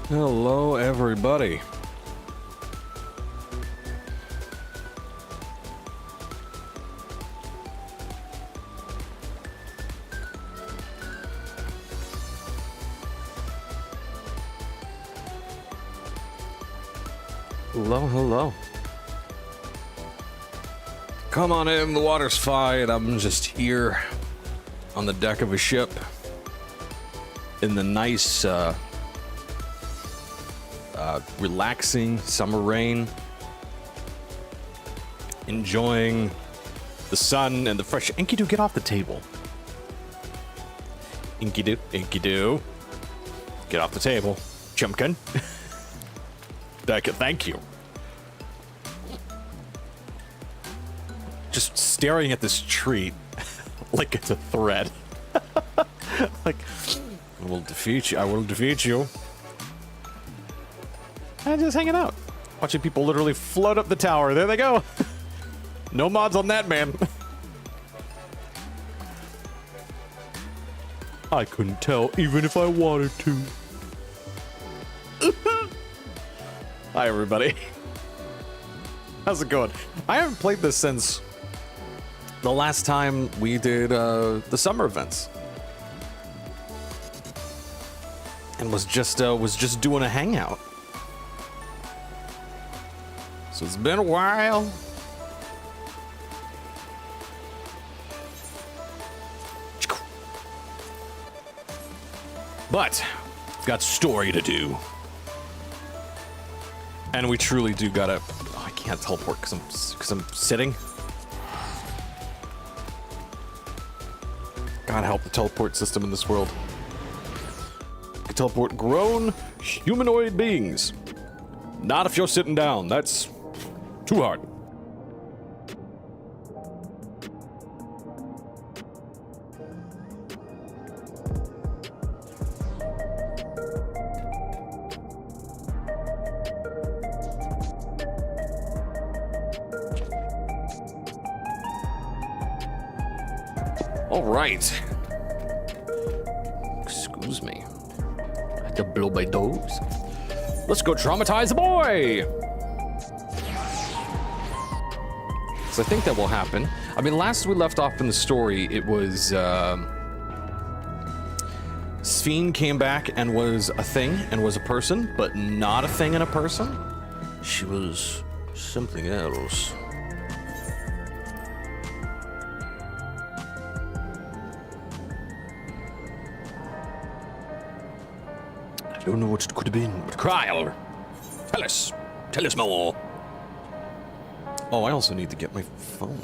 Hello, everybody. Hello, hello. Come on in, the water's fine. I'm just here on the deck of a ship in the nice, relaxing summer rain, enjoying the sun and the fresh. Enkidu, get off the table. Enkidu, Enkidu, get off the table. Chumpkin. Thank you. Just staring at this tree like it's a threat. Like, I will defeat you. I will defeat you. And just hanging out. Watching people literally float up the tower. There they go. No mods on that, man. I couldn't tell even if I wanted to. Hi, everybody. How's it going? I haven't played this since the last time we did the summer events. And was just doing a hangout. So it's been a while. But we've got story to do. And we truly do gotta. Oh, I can't teleport because I'm sitting. God help the teleport system in this world. You can teleport grown humanoid beings. Not if you're sitting down. That's too hard. All right. Excuse me. I have to blow my nose. Let's go traumatize the boy. So I think that will happen. I mean, last we left off in the story, it was Sphene came back and was a thing and was a person, but not a thing and a person. She was something else. I don't know what it could have been, but Kyle, tell us more. Oh, I also need to get my phone.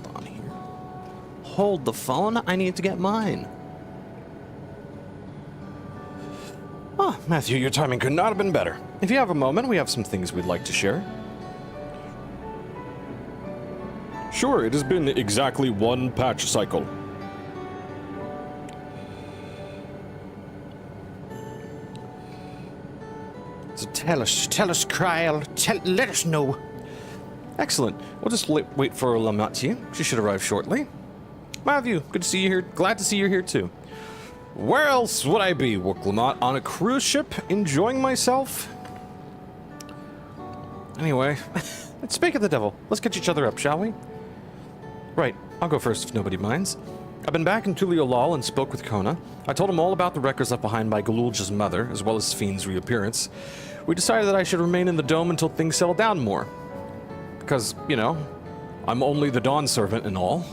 Hold on here. Hold the phone? I need to get mine. Ah, Matthew, your timing could not have been better. If you have a moment, we have some things we'd like to share. Sure, it has been exactly one patch cycle. So tell us, Kyle. Let us know. Excellent. We'll just wait for Lamatye. She should arrive shortly. Matthew, good to see you here. Glad to see you're here too. Where else would I be, Wooklamot? On a cruise ship, enjoying myself? Anyway, let's speak of the devil. Let's catch each other up, shall we? Right, I'll go first if nobody minds. I've been back in Tuliolal and spoke with Kona. I told him all about the records left behind by Galulja's mother, as well as Sphene's reappearance. We decided that I should remain in the dome until things settle down more. Because, you know, I'm only the Dawn Servant and all.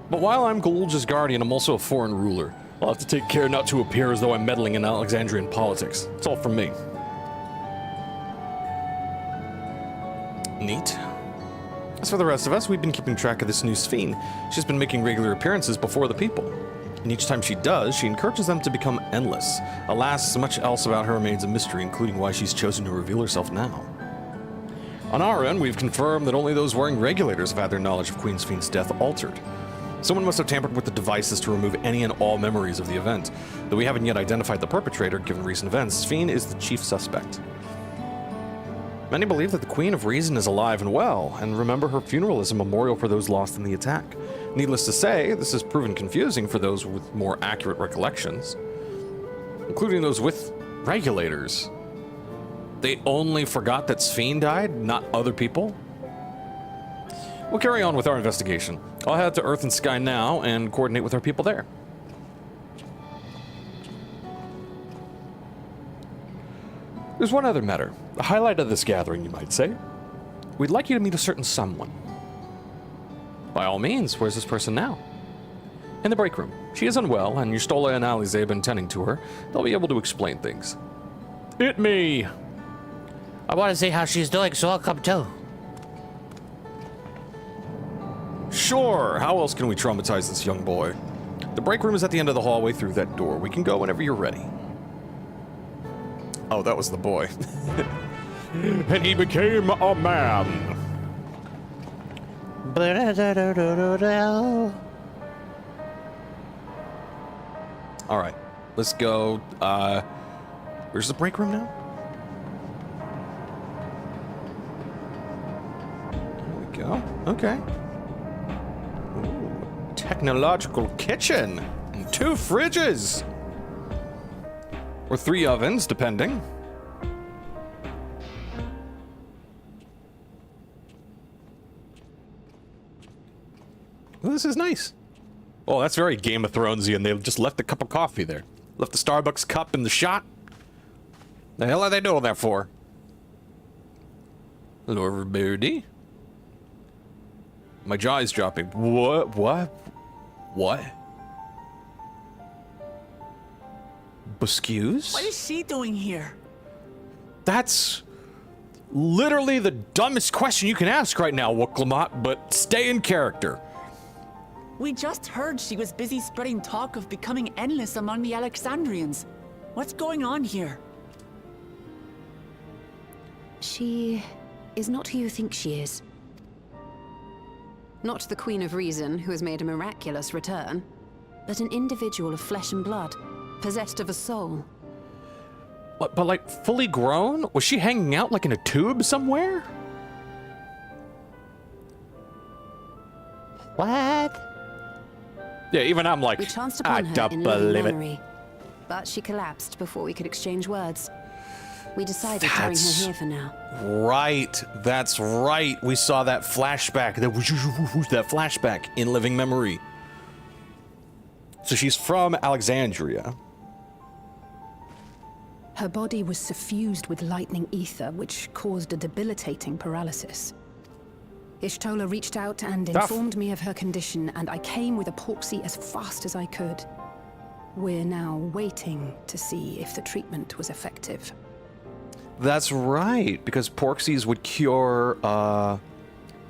But while I'm Galulja's guardian, I'm also a foreign ruler. I'll have to take care not to appear as though I'm meddling in Alexandrian politics. It's all from me. Neat. As for the rest of us, we've been keeping track of this new Sphene. She's been making regular appearances before the people. And each time she does, she encourages them to become endless. Alas, much else about her remains a mystery, including why she's chosen to reveal herself now. On our end, we've confirmed that only those wearing regulators have had their knowledge of Queen Sphene's death altered. Someone must have tampered with the devices to remove any and all memories of the event. Though we haven't yet identified the perpetrator, given recent events, Sphene is the chief suspect. Many believe that the Queen of Reason is alive and well, and remember her funeral as a memorial for those lost in the attack. Needless to say, this has proven confusing for those with more accurate recollections, including those with Regulators. They only forgot that Sphene died, not other people? We'll carry on with our investigation. I'll head to Earth and Sky now and coordinate with our people there. There's one other matter. The highlight of this gathering, you might say. We'd like you to meet a certain someone. By all means, where's this person now? In the break room. She is unwell, and Yustola and Alize have been tending to her. They'll be able to explain things. Hit me! I want to see how she's doing, so I'll come too. Sure, how else can we traumatize this young boy? The break room is at the end of the hallway through that door. We can go whenever you're ready. Oh, that was the boy. And he became a man. All right, let's go. Where's the break room now? There we go. Okay. Ooh, technological kitchen and 2 fridges. Or 3 ovens, depending. Well, this is nice. Oh, that's very Game of Thronesy, and they just left a cup of coffee there. Left the Starbucks cup in the shot. The hell are they doing that for? Hello, everybody. My jaw is dropping. What? Excuse? What is she doing here? That's literally the dumbest question you can ask right now, Wooklamot, but stay in character. We just heard she was busy spreading talk of becoming endless among the Alexandrians. What's going on here? She is not who you think she is. Not the Queen of Reason, who has made a miraculous return, but an individual of flesh and blood, possessed of a soul. But like, fully grown? Was she hanging out like in a tube somewhere? What? Yeah, even I'm like, We chanced I upon her don't in living believe it. memory, but she collapsed before we could exchange words. We decided to bring her That's here for now. right. That's right. We saw that flashback. That flashback in living memory. So she's from Alexandria. Her body was suffused with lightning ether, which caused a debilitating paralysis. Ishtola reached out and informed me of her condition, and I came with a porksy as fast as I could. We're now waiting to see if the treatment was effective. That's right, because porksies would cure the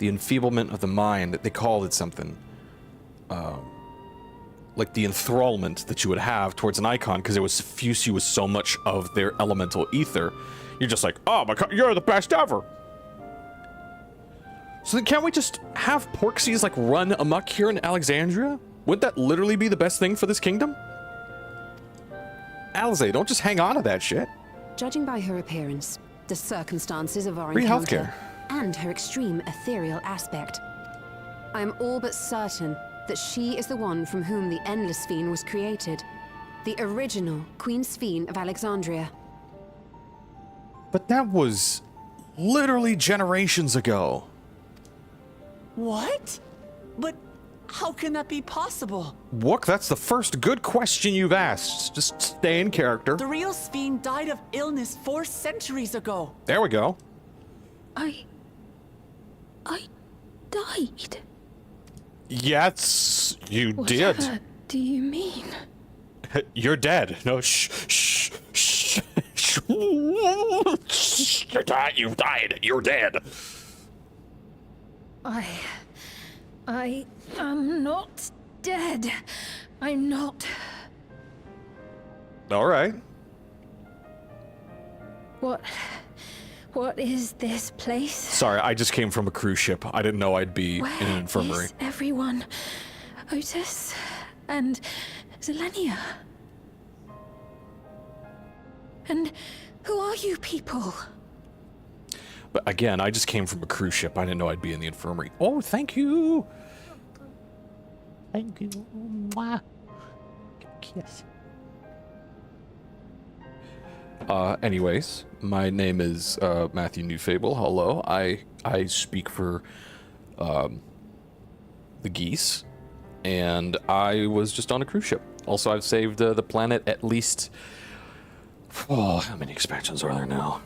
enfeeblement of the mind. They called it something. Like the enthrallment that you would have towards an icon, because it would suffuse you with so much of their elemental ether. You're just like, oh my god, you're the best ever! So then can't we just have porksies like run amok here in Alexandria? Would that literally be the best thing for this kingdom? Alize, don't just hang on to that shit. Judging by her appearance, the circumstances of our Free encounter, healthcare. and her extreme ethereal aspect, I am all but certain that she is the one from whom the Endless Sphene was created. The original Queen Sphene of Alexandria. But that was literally generations ago. What? But how can that be possible? Wook, that's the first good question you've asked. Just stay in character. The real Sphene died of illness 4 centuries ago. There we go. I died. Yes, you did. What do you mean? You're dead. No, shh. You died. You're dead. I am not dead. I'm not. All right. What is this place? Sorry, I just came from a cruise ship. I didn't know I'd be in an infirmary. Where is everyone? Otis and Zelenia. And who are you people? But again, I just came from a cruise ship. I didn't know I'd be in the infirmary. Oh, thank you. Thank you. Mwah. Kiss. Anyways, my name is Matthew Newfable. Hello. I speak for the geese, and I was just on a cruise ship. Also, I've saved the planet at least... Oh, how many expansions are there now?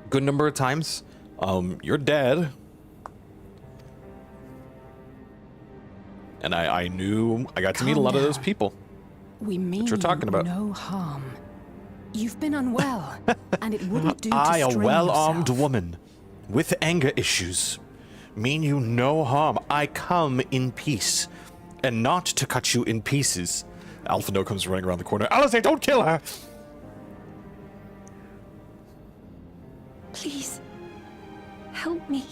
Good number of times. You're dead. And I knew... I got to meet a lot of those people. We mean What you're talking about. no harm. You've been unwell, and it wouldn't do to I, a strain well-armed yourself. woman with anger issues, mean you no harm. I come in peace, and not to cut you in pieces. Alphino comes running around the corner. Alistair, don't kill her! Please, help me.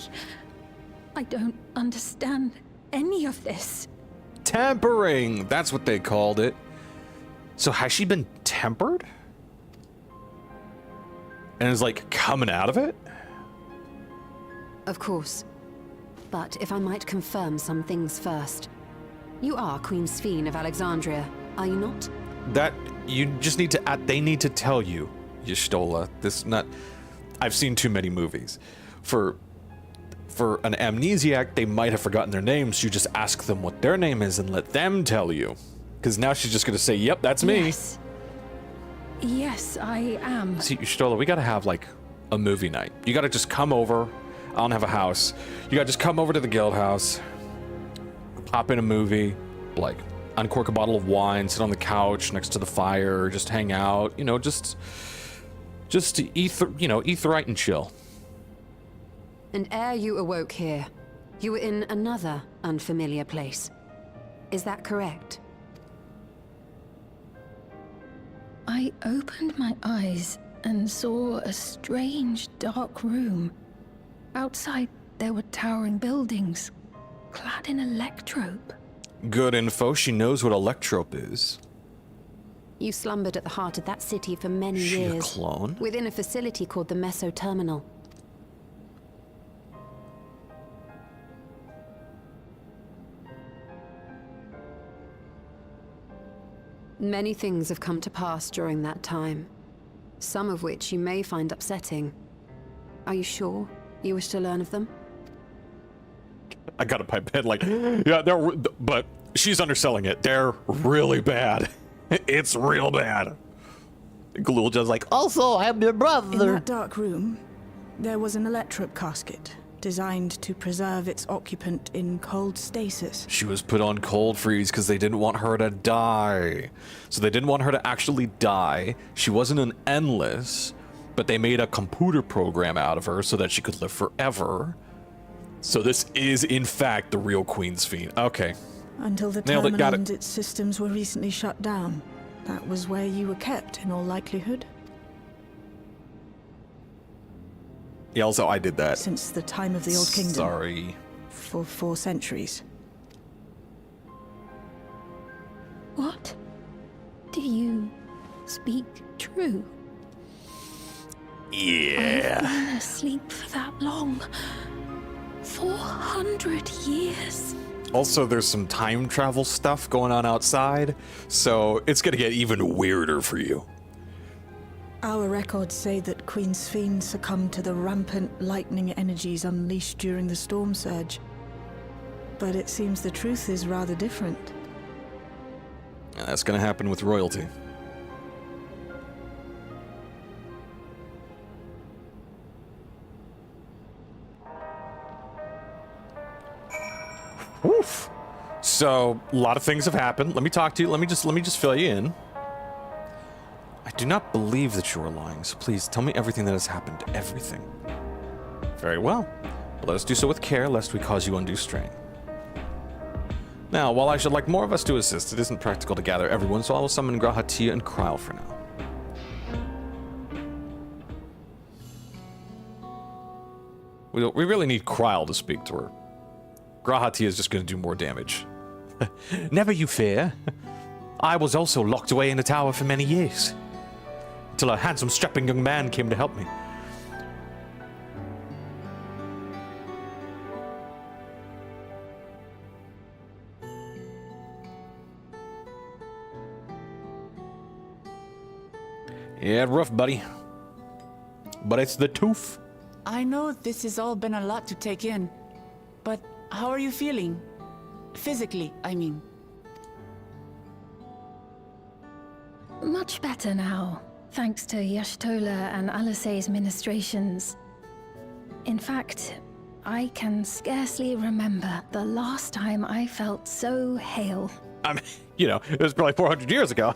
I don't understand any of this. Tempering! That's what they called it. So has she been tempered? And is like coming out of it? Of course. But if I might confirm some things first. You are Queen Sphene of Alexandria, are you not? That, you just need to, they need to tell you, Y'shtola, this not, I've seen too many movies. For an amnesiac, they might have forgotten their names. You just ask them what their name is and let them tell you. Because now she's just going to say, yep, that's me. Yes. Yes, I am. See, Y'shtola, we got to have, like, a movie night. You got to just come over. I don't have a house. You got to just come over to the guild house, pop in a movie, like, uncork a bottle of wine, sit on the couch next to the fire, just hang out, you know, just eat right and chill. And ere you awoke here, you were in another unfamiliar place. Is that correct? I opened my eyes and saw a strange, dark room. Outside, there were towering buildings, clad in electrope. Good info. She knows what electrope is. You slumbered at the heart of that city for many She a years. clone? Within a facility called the Meso Terminal. Many things have come to pass during that time. Some of which you may find upsetting. Are you sure you wish to learn of them? I got a pipette like, yeah, but she's underselling it. They're really bad. It's real bad. Galulja's like, Also, I'm your In brother. that dark room, there was an electrope casket designed to preserve its occupant in cold stasis. she was put on cold freeze because they didn't want her to die. So they didn't want her to actually die. She wasn't an endless, but they made a computer program out of her so that she could live forever. So this is, in fact, the real Queen Sphene. Okay. Until the Nailed it, terminal got it. and its systems were recently shut down. That was where you were kept, in all likelihood, Yeah, also, I did that. since the time of the Old Kingdom. Sorry. For 4 centuries. What? Do you speak true? Yeah. I've been asleep for that long. 400 years. Also, there's some time travel stuff going on outside, so it's gonna get even weirder for you. Our records say that Queen Sphene succumbed to the rampant lightning energies unleashed during the storm surge. But it seems the truth is rather different. And that's gonna happen with royalty. Oof. So, a lot of things have happened. Let me talk to you. Let me just fill you in. I do not believe that you are lying, so please tell me everything that has happened. Everything. Very well. But let us do so with care, lest we cause you undue strain. Now, while I should like more of us to assist, it isn't practical to gather everyone, so I will summon Grahatia and Kryle for now. We really need Kryle to speak to her. Grahatia is just going to do more damage. Never you fear. I was also locked away in a tower for many years. Until a handsome, strapping young man came to help me. Yeah, rough, buddy. But it's the tooth. I know this has all been a lot to take in, but how are you feeling? Physically, I mean. Much better now, thanks to Y'shtola and Alisei's ministrations. In fact, I can scarcely remember the last time I felt so hale. I mean, you know, it was probably 400 years ago.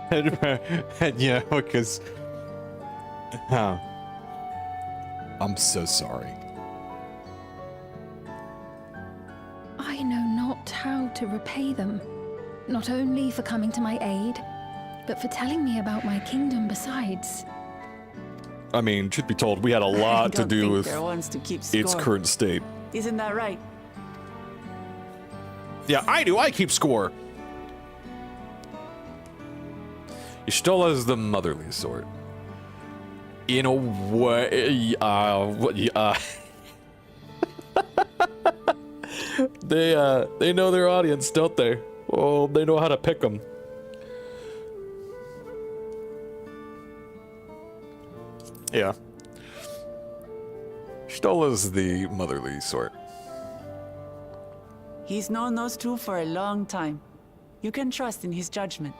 And you know, because I'm so sorry. I know not how to repay them, not only for coming to my aid, but for telling me about my kingdom besides. I mean, truth be told, we had a lot to do with they're ones to keep its score. current state. Isn't that right? Yeah, I do. I keep score. Y'shtola is the motherly sort. In a way, they know their audience, don't they? Oh, they know how to pick them. Yeah. Y'shtola's the motherly sort. He's known those two for a long time. You can trust in his judgment.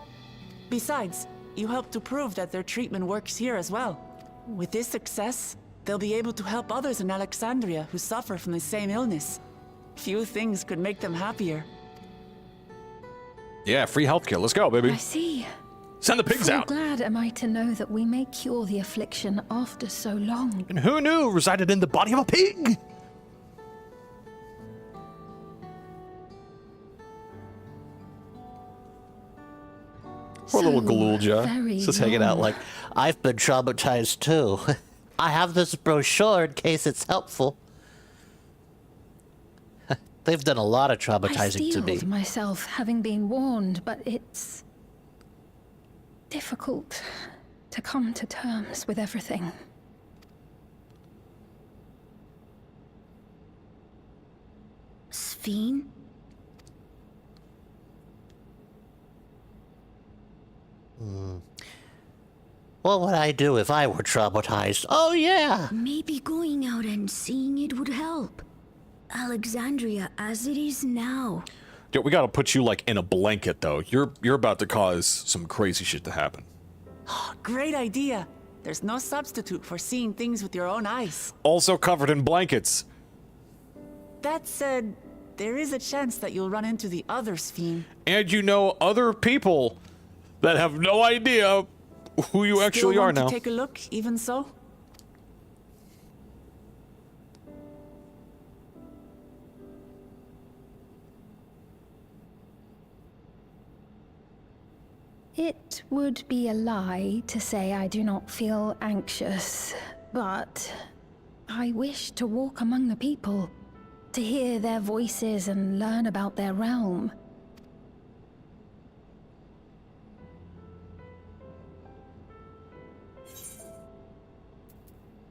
Besides, you helped to prove that their treatment works here as well. With this success, they'll be able to help others in Alexandria who suffer from the same illness. Few things could make them happier. Yeah, free healthcare. Let's go, baby. I see. Send the pigs Full out. glad am I to know that we may cure the affliction after so long. And who knew resided in the body of a pig? Poor little Galulja. Very Just hanging out long. like, I've been traumatized too. I have this brochure in case it's helpful. They've done a lot of I traumatizing to me. steeled myself having been warned, but it's difficult to come to terms with everything. Sphene? What would I do if I were traumatized? Oh, yeah. Maybe going out and seeing it would help. Alexandria as it is now. Dude, we gotta put you like in a blanket though. You're about to cause some crazy shit to happen. Great idea. There's no substitute for seeing things with your own eyes. Also covered in blankets. That said, there is a chance that you'll run into the other Sphene. And you know other people that have no idea who you actually Still are want now. to take a look, even so? It would be a lie to say I do not feel anxious, but I wish to walk among the people, to hear their voices and learn about their realm.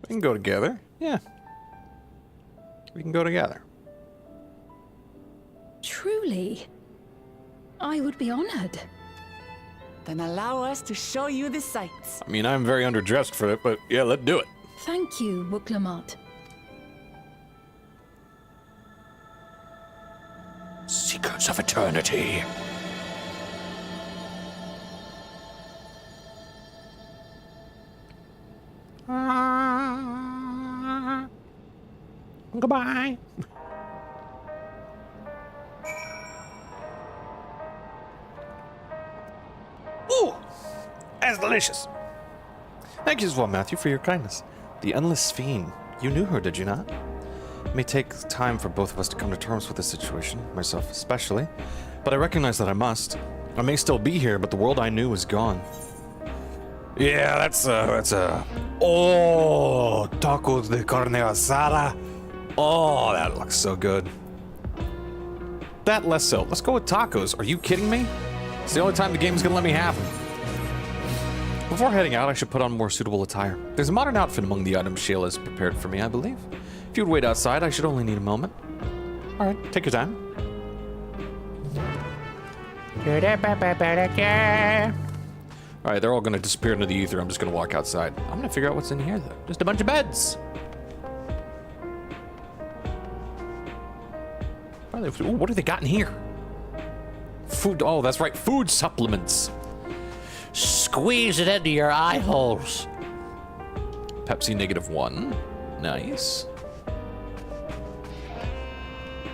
We can go together. Yeah. We can go together. Truly, I would be honored. Then allow us to show you the sights. I mean, I'm very underdressed for it, but yeah, let's do it. Thank you, Wuklamat. Secrets of Eternity. Goodbye. Ooh, that's delicious. Thank you as well, Matthew, for your kindness. The Endless Sphene. You knew her, did you not? It may take time for both of us to come to terms with the situation, myself especially, but I recognize that I must. I may still be here, but the world I knew is gone. Yeah, that's oh, tacos de carne asada. Oh, that looks so good. That less so. Let's go with tacos. Are you kidding me? It's the only time the game's gonna let me have them. Before heading out, I should put on more suitable attire. There's a modern outfit among the items Shayla has prepared for me, I believe. If you'd wait outside, I should only need a moment. All right, take your time. All right, they're all gonna disappear into the ether. I'm just gonna walk outside. I'm gonna figure out what's in here, though. Just a bunch of beds. Ooh, what do they got in here? Food. Oh, that's right. Food supplements. Squeeze it into your eye holes. Pepsi -1. Nice.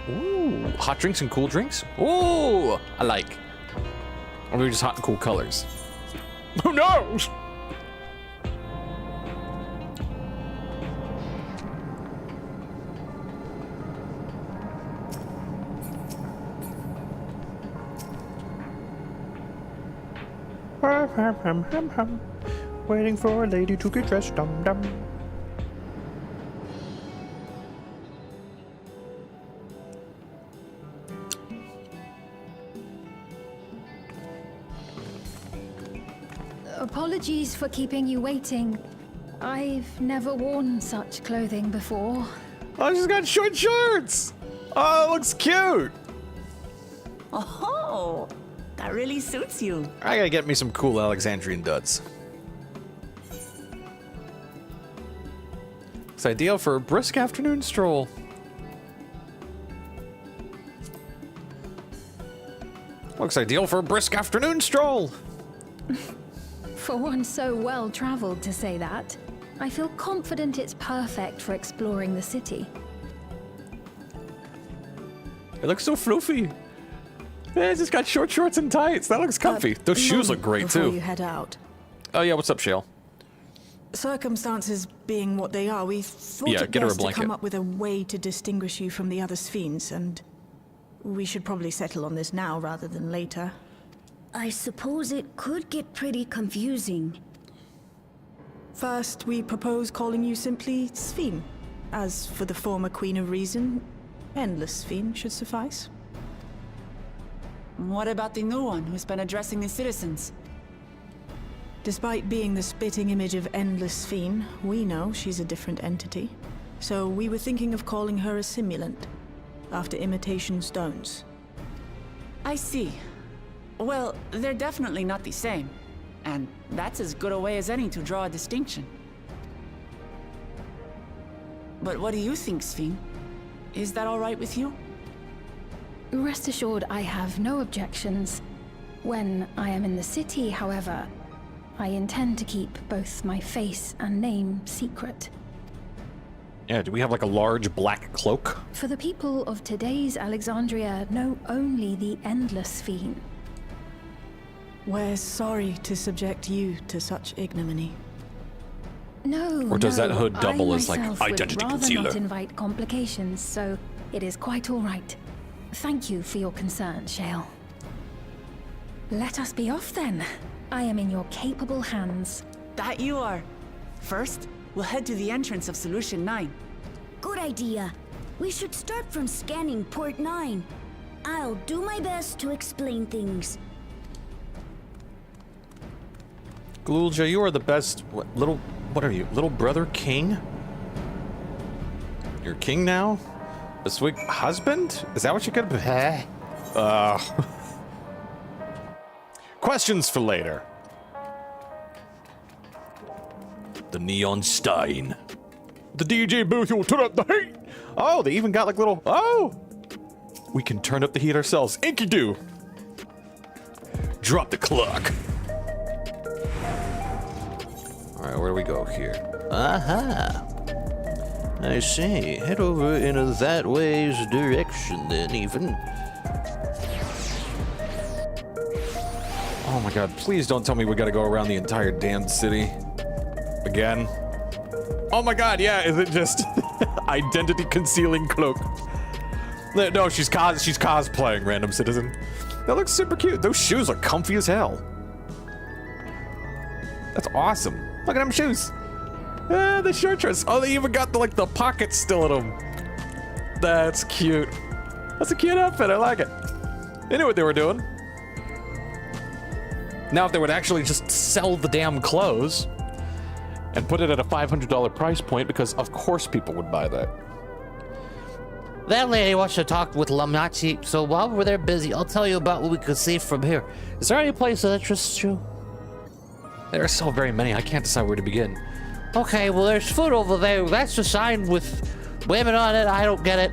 Ooh, hot drinks and cool drinks. Ooh, I like. Or maybe just hot and cool colors. Who knows? Waiting for a lady to get dressed, dum dum. Apologies for keeping you waiting. I've never worn such clothing before. Oh, she's got short shorts. Oh, it looks cute. Oh, that really suits you. I gotta get me some cool Alexandrian duds. It's ideal for a brisk afternoon stroll. Looks ideal for a brisk afternoon stroll. For one so well traveled to say that, I feel confident it's perfect for exploring the city. It looks so fluffy. Yeah, it's just got short shorts and tights. That looks comfy. Those shoes look great before too. You head out. Oh yeah, what's up, Shale? Circumstances being what they are, we thought it get her a best to blanket. come up with a way to distinguish you from the other Sphenes, and we should probably settle on this now rather than later. I suppose it could get pretty confusing. First, we propose calling you simply Sphene. As for the former Queen of Reason, Endless Sphene should suffice. What about the new one who's been addressing the citizens? Despite being the spitting image of Endless Sphene, we know she's a different entity. So we were thinking of calling her a simulant, after imitation stones. I see. Well, they're definitely not the same. And that's as good a way as any to draw a distinction. But what do you think, Sphene? Is that all right with you? Rest assured, I have no objections. When I am in the city, however, I intend to keep both my face and name secret. Yeah, do we have like a large black cloak? For the people of today's Alexandria know only the Endless Sphene. We're sorry to subject you to such ignominy. No, Or does no, that hood double I as, like, myself identity would rather concealer? not invite complications, so it is quite all right. Thank you for your concern, Shale. Let us be off then. I am in your capable hands. That you are. First, we'll head to the entrance of Solution 9. Good idea. We should start from scanning Port 9. I'll do my best to explain things. Glulja, you are the best. What are you? Little brother king? You're king now? A sweet husband? Is that what you could be? Questions for later. The Neon Stein. The DJ booth will turn up the heat. Oh, they even got like little. Oh! We can turn up the heat ourselves. Enkidu! Drop the clock. Alright, where do we go here? Aha. I see. Head over in that way's direction then, even. Oh my god, please don't tell me we gotta go around the entire damned city. Again. Oh my god, yeah, is it just identity concealing cloak? No, she's cosplaying, random citizen. That looks super cute. Those shoes are comfy as hell. That's awesome. Look at them shoes. The short shorts. Oh, they even got the pockets still in them. That's cute. That's a cute outfit. I like it. They knew what they were doing. Now, if they would actually just sell the damn clothes and put it at a $500 price point, because of course people would buy that. That lady wants to talk with Lamiati, so while we're there busy, I'll tell you about what we could see from here. Is there any place that interests you? There are so very many, I can't decide where to begin. Okay, well, there's food over there. That's a sign with women on it. I don't get it.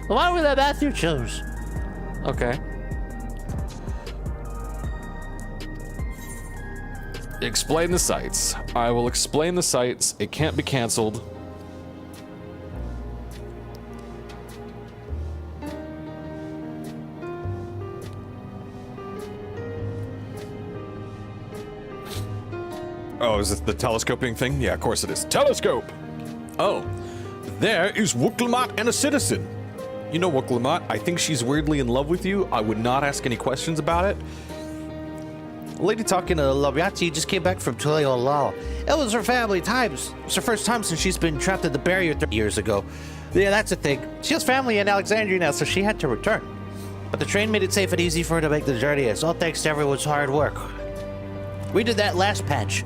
Why would that Matthew choose? Okay. Explain the sites. I will explain the sites. It can't be canceled. Oh, is it the telescoping thing? Yeah, of course it is. Telescope! Oh, there is Wuklamot and a citizen. You know Wuklamot, I think she's weirdly in love with you. I would not ask any questions about it. A lady talking to Lamiati just came back from Tuliolao. It was her family times. It's her first time since she's been trapped at the barrier 30 years ago. Yeah, that's the thing. She has family in Alexandria now, so she had to return. But the train made it safe and easy for her to make the journey. It's all thanks to everyone's hard work. We did that last patch.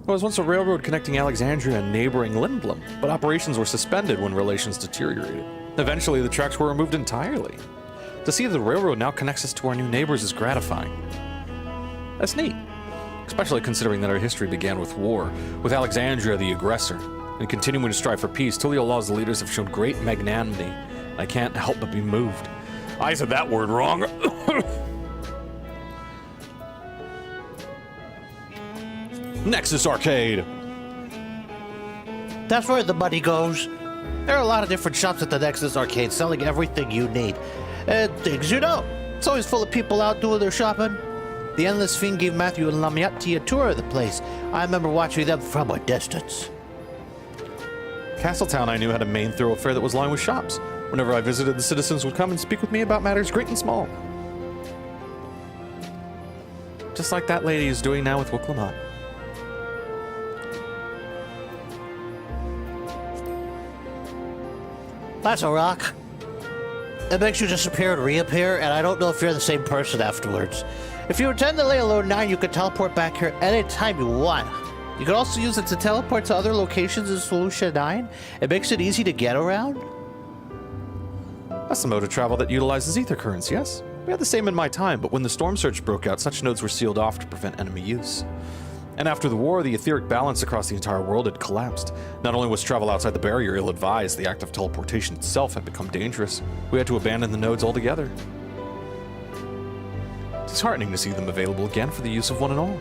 There was once a railroad connecting Alexandria and neighboring Lindblom, but operations were suspended when relations deteriorated. Eventually, the tracks were removed entirely. To see that the railroad now connects us to our new neighbors is gratifying. That's neat, especially considering that our history began with war, with Alexandria the aggressor, and continuing to strive for peace. Tuliolaw's leaders have shown great magnanimity. I can't help but be moved. I said that word wrong. Nexus Arcade. That's where the money goes. There are a lot of different shops at the Nexus Arcade selling everything you need. And things you know. It's always full of people out doing their shopping. The Endless Fiend gave Matthew and Lamiati a tour of the place. I remember watching them from a distance. Castletown, I knew, had a main thoroughfare that was lined with shops. Whenever I visited, the citizens would come and speak with me about matters great and small. Just like that lady is doing now with Wuklamot. That's a rock. It makes you disappear and reappear, and I don't know if you're the same person afterwards. If you attend the Layalone 9, you can teleport back here anytime you want. You can also use it to teleport to other locations in Solution 9. It makes it easy to get around. That's the mode of travel that utilizes ether currents, yes? We had the same in my time, but when the storm surge broke out, such nodes were sealed off to prevent enemy use. And after the war, the etheric balance across the entire world had collapsed. Not only was travel outside the barrier ill-advised, the act of teleportation itself had become dangerous. We had to abandon the nodes altogether. It's disheartening to see them available again for the use of one and all.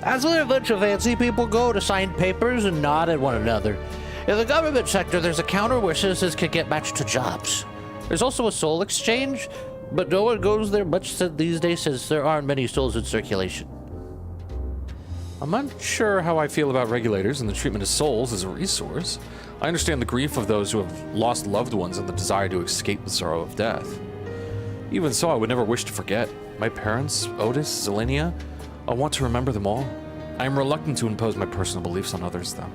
That's where a bunch of fancy people go to sign papers and nod at one another. In the government sector, there's a counter where citizens can get matched to jobs. There's also a soul exchange, but no one goes there much these days since there aren't many souls in circulation. I'm unsure how I feel about regulators and the treatment of souls as a resource. I understand the grief of those who have lost loved ones and the desire to escape the sorrow of death. Even so, I would never wish to forget. My parents, Otis, Zelenia, I want to remember them all. I am reluctant to impose my personal beliefs on others, though.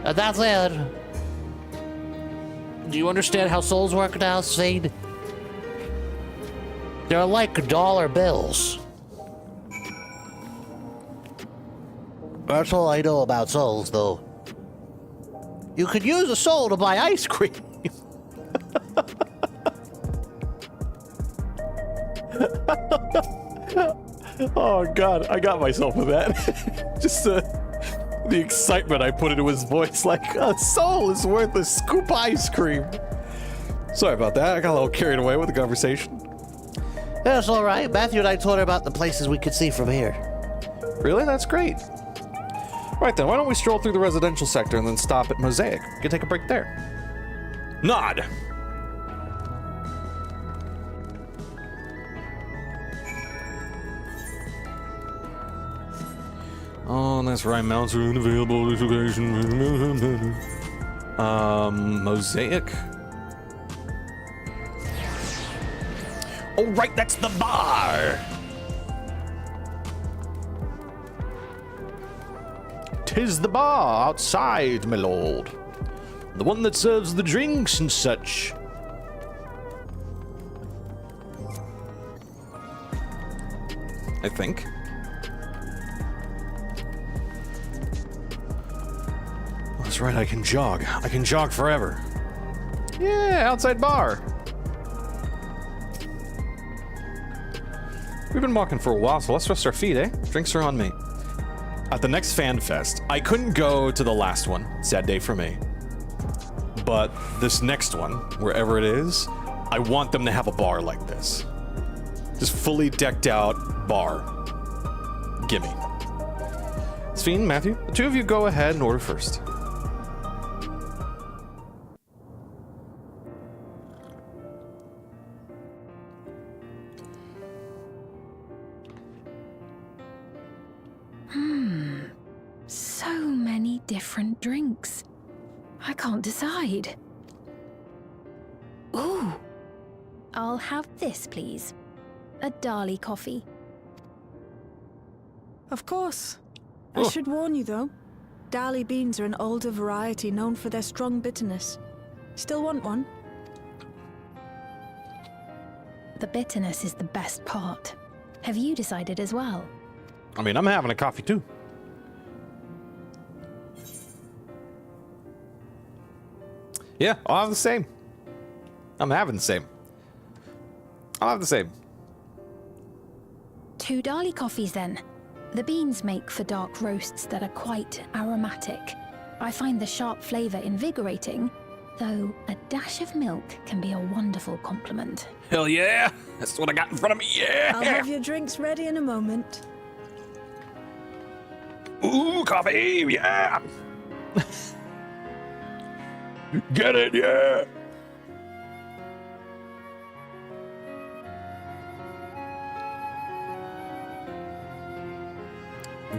That's it. Do you understand how souls work now, Sade? They're like dollar bills. That's all I know about souls, though. You could use a soul to buy ice cream. Oh god, I got myself with that. Just the excitement I put into his voice, like a soul is worth a scoop of ice cream. Sorry about that, I got a little carried away with the conversation. That's all right. Matthew and I told her about the places we could see from here. Really? That's great. Right then, why don't we stroll through the residential sector and then stop at Mosaic? We can take a break there. Nod! Oh, that's right, mounts are unavailable. Mosaic? Oh, right, that's the bar! 'Tis the bar outside, my lord. The one that serves the drinks and such. I think. That's right, I can jog. I can jog forever. Yeah, outside bar. We've been walking for a while, so let's rest our feet, eh? Drinks are on me. At the next fan fest, I couldn't go to the last one. Sad day for me. But this next one, wherever it is, I want them to have a bar like this. Just fully decked out bar. Gimme. Sphene, Matthew, the two of you go ahead and order first. So many different drinks. I can't decide. Ooh. I'll have this, please. A Dali coffee. Of course. I should warn you, though. Dali beans are an older variety known for their strong bitterness. Still want one? The bitterness is the best part. Have you decided as well? I mean, I'm having a coffee too. Yeah, I'll have the same. I'm having the same. I'll have the same. 2 Dali coffees then. The beans make for dark roasts that are quite aromatic. I find the sharp flavor invigorating, though a dash of milk can be a wonderful complement. Hell yeah! That's what I got in front of me, yeah! I'll have your drinks ready in a moment. Ooh, coffee, yeah! Get it, yeah!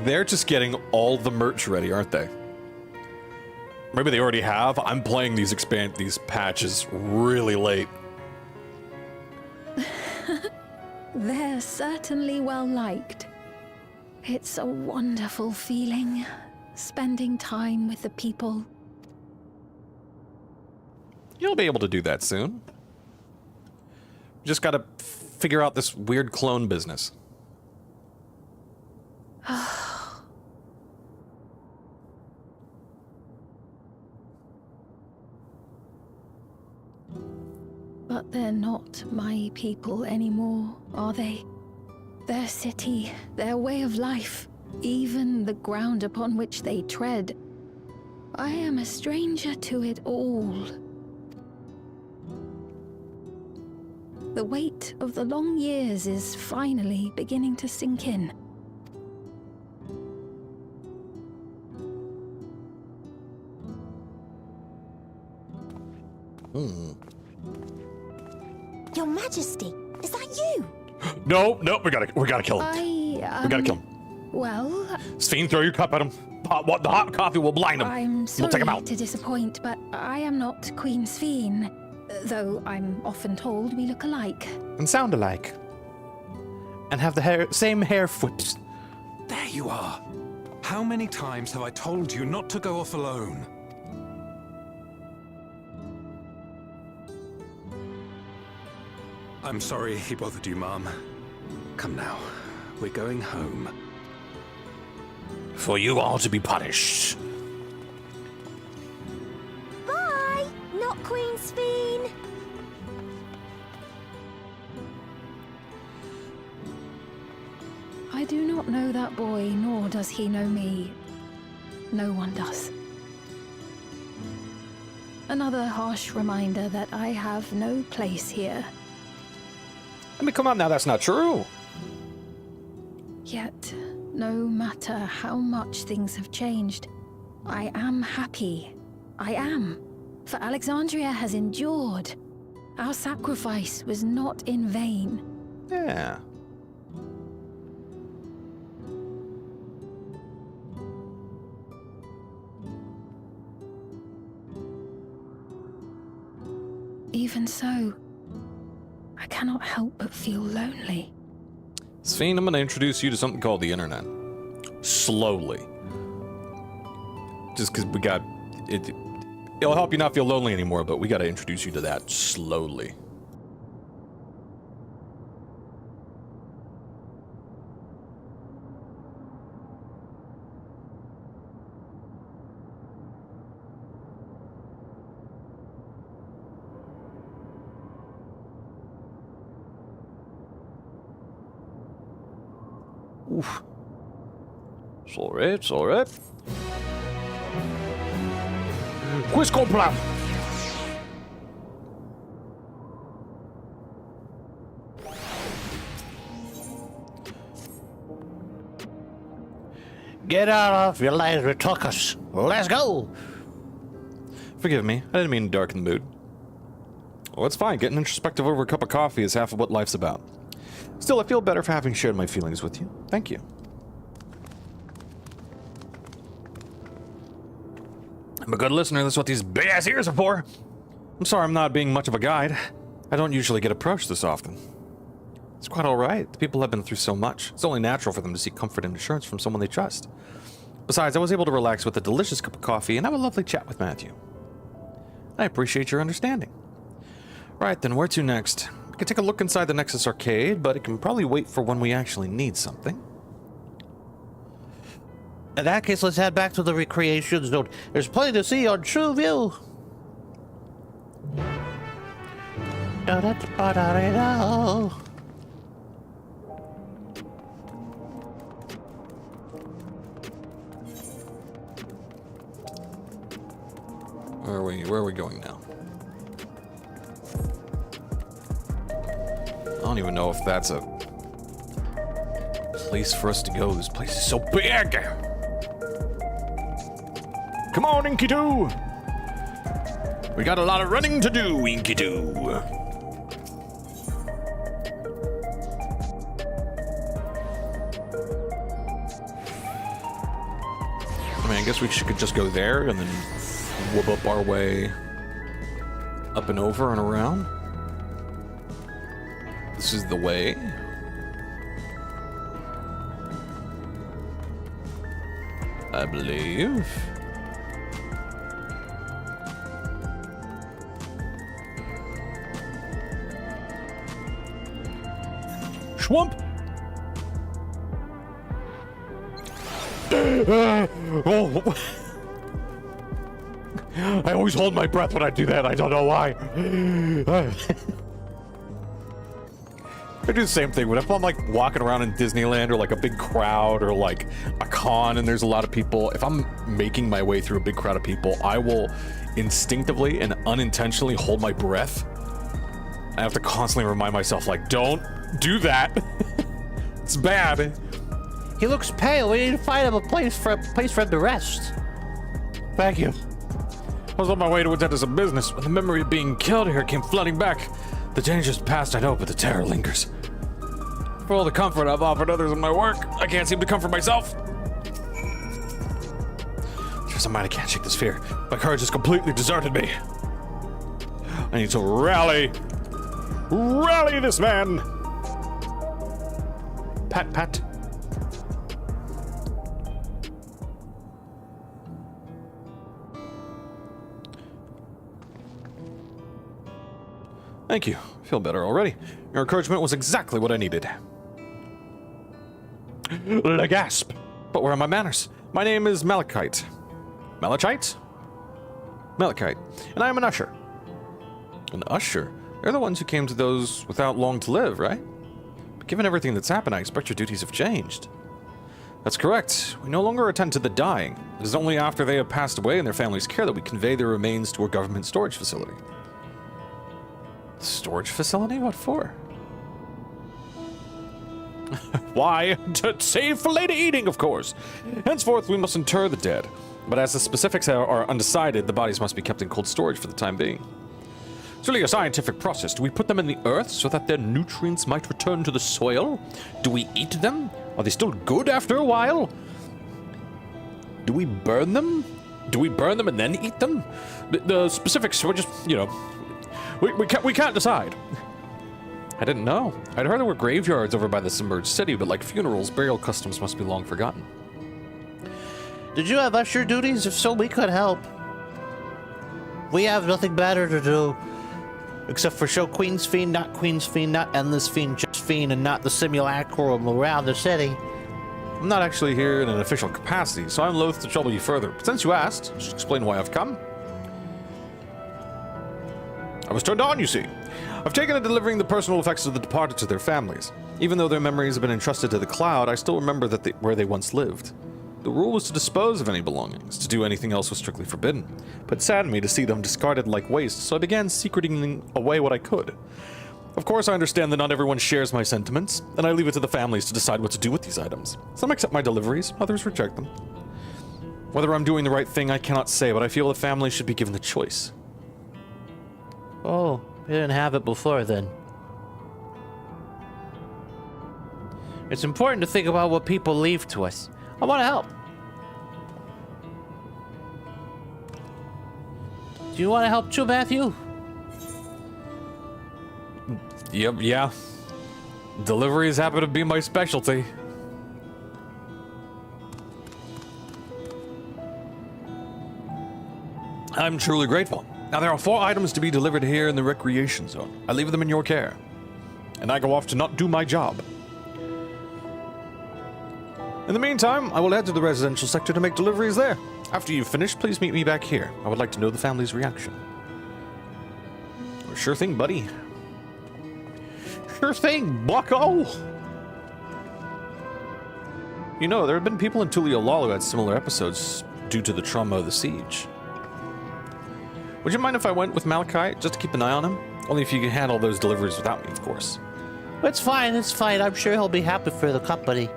They're just getting all the merch ready, aren't they? Maybe they already have. I'm playing these patches really late. They're certainly well liked. It's a wonderful feeling, spending time with the people. You'll be able to do that soon. Just gotta figure out this weird clone business. But they're not my people anymore, are they? Their city, their way of life, even the ground upon which they tread. I am a stranger to it all. The weight of the long years is finally beginning to sink in. Your Majesty, is that you? No, we gotta kill him. We gotta kill him. Well, Sphene, throw your cup at him. The hot coffee will blind him. I'm We'll sorry take him out. to disappoint, but I am not Queen Sphene, though I'm often told we look alike. And sound alike. And have the same hair flips. There you are. How many times have I told you not to go off alone? I'm sorry he bothered you, Mom. Come now. We're going home. For you all to be punished. Bye! Not Queen Sphene! I do not know that boy, nor does he know me. No one does. Another harsh reminder that I have no place here. I mean, come on now, that's not true. Yet, no matter how much things have changed, I am happy. I am. For Alexandria has endured. Our sacrifice was not in vain. Yeah. Even so, I cannot help but feel lonely. Sphene, I'm going to introduce you to something called the internet. Slowly. Just because we got... It'll help you not feel lonely anymore, but we got to introduce you to that slowly. Ooh. Sorry, sorry. Quisco plan. Get out of your lies with us. Let's go. Forgive me, I didn't mean to darken the mood. Well, it's fine. Getting introspective over a cup of coffee is half of what life's about. Still, I feel better for having shared my feelings with you. Thank you. I'm a good listener. That's what these big-ass ears are for. I'm sorry I'm not being much of a guide. I don't usually get approached this often. It's quite all right. The people have been through so much. It's only natural for them to seek comfort and assurance from someone they trust. Besides, I was able to relax with a delicious cup of coffee and have a lovely chat with Matthew. I appreciate your understanding. Right, then where to next? We can take a look inside the Nexus Arcade, but it can probably wait for when we actually need something. In that case, let's head back to the recreation zone. There's plenty to see on True View. Where are we going now? I don't even know if that's a place for us to go. This place is so big! Come on, Inky 2! We got a lot of running to do, Inky 2! I mean, I guess we could just go there and then whoop up our way up and over and around. This is the way. I believe. Swamp! Oh. I always hold my breath when I do that. I don't know why. I do the same thing. When if I'm like walking around in Disneyland or like a big crowd or like a con and there's a lot of people, if I'm making my way through a big crowd of people, I will instinctively and unintentionally hold my breath. I have to constantly remind myself, like, don't do that. It's bad. He looks pale. We need to find him a place for him to rest. Thank you. I was on my way to attend to some business when the memory of being killed here came flooding back. The danger's past, I know, but the terror lingers. For all the comfort I've offered others in my work, I can't seem to comfort myself. There's a mind I can't shake this fear. My courage has completely deserted me. I need to rally this man. Pat, pat. Thank you. I feel better already. Your encouragement was exactly what I needed. A gasp. But where are my manners? My name is Malachite. Malachite? Malachite. And I am an usher. An usher? They're the ones who came to those without long to live, right? But given everything that's happened, I expect your duties have changed. That's correct. We no longer attend to the dying. It is only after they have passed away in their family's care that we convey their remains to a government storage facility. Storage facility? What for? Why? To save for later eating, of course. Henceforth, we must inter the dead. But as the specifics are undecided, the bodies must be kept in cold storage for the time being. It's really a scientific process. Do we put them in the earth so that their nutrients might return to the soil? Do we eat them? Are they still good after a while? Do we burn them? Do we burn them and then eat them? The specifics were just, you know... We can't decide. I didn't know. I'd heard there were graveyards over by the submerged city, but like funerals, burial customs must be long forgotten. Did you have usher duties? If so, we could help. We have nothing better to do. Except for show Queen's Fiend, not Endless Fiend, just Fiend, and not the simulacrum around the city. I'm not actually here in an official capacity, so I'm loath to trouble you further. But since you asked, just explain why I've come. I was turned on, you see. I've taken to delivering the personal effects of the departed to their families. Even though their memories have been entrusted to the cloud, I still remember where they once lived. The rule was to dispose of any belongings. To do anything else was strictly forbidden. But it saddened me to see them discarded like waste, so I began secreting away what I could. Of course, I understand that not everyone shares my sentiments, and I leave it to the families to decide what to do with these items. Some accept my deliveries, others reject them. Whether I'm doing the right thing, I cannot say, but I feel the family should be given the choice. Oh, we didn't have it before then. It's important to think about what people leave to us. I want to help. Do you want to help too, Matthew? Yep, yeah. Deliveries happen to be my specialty. I'm truly grateful. Now, there are 4 items to be delivered here in the recreation zone. I leave them in your care. And I go off to not do my job. In the meantime, I will head to the residential sector to make deliveries there. After you've finished, please meet me back here. I would like to know the family's reaction. Sure thing, buddy. Sure thing, bucko! You know, there have been people in Tuliolal who had similar episodes due to the trauma of the siege. Would you mind if I went with Malachi, just to keep an eye on him? Only if you can handle those deliveries without me, of course. It's fine, it's fine. I'm sure he'll be happy for the company.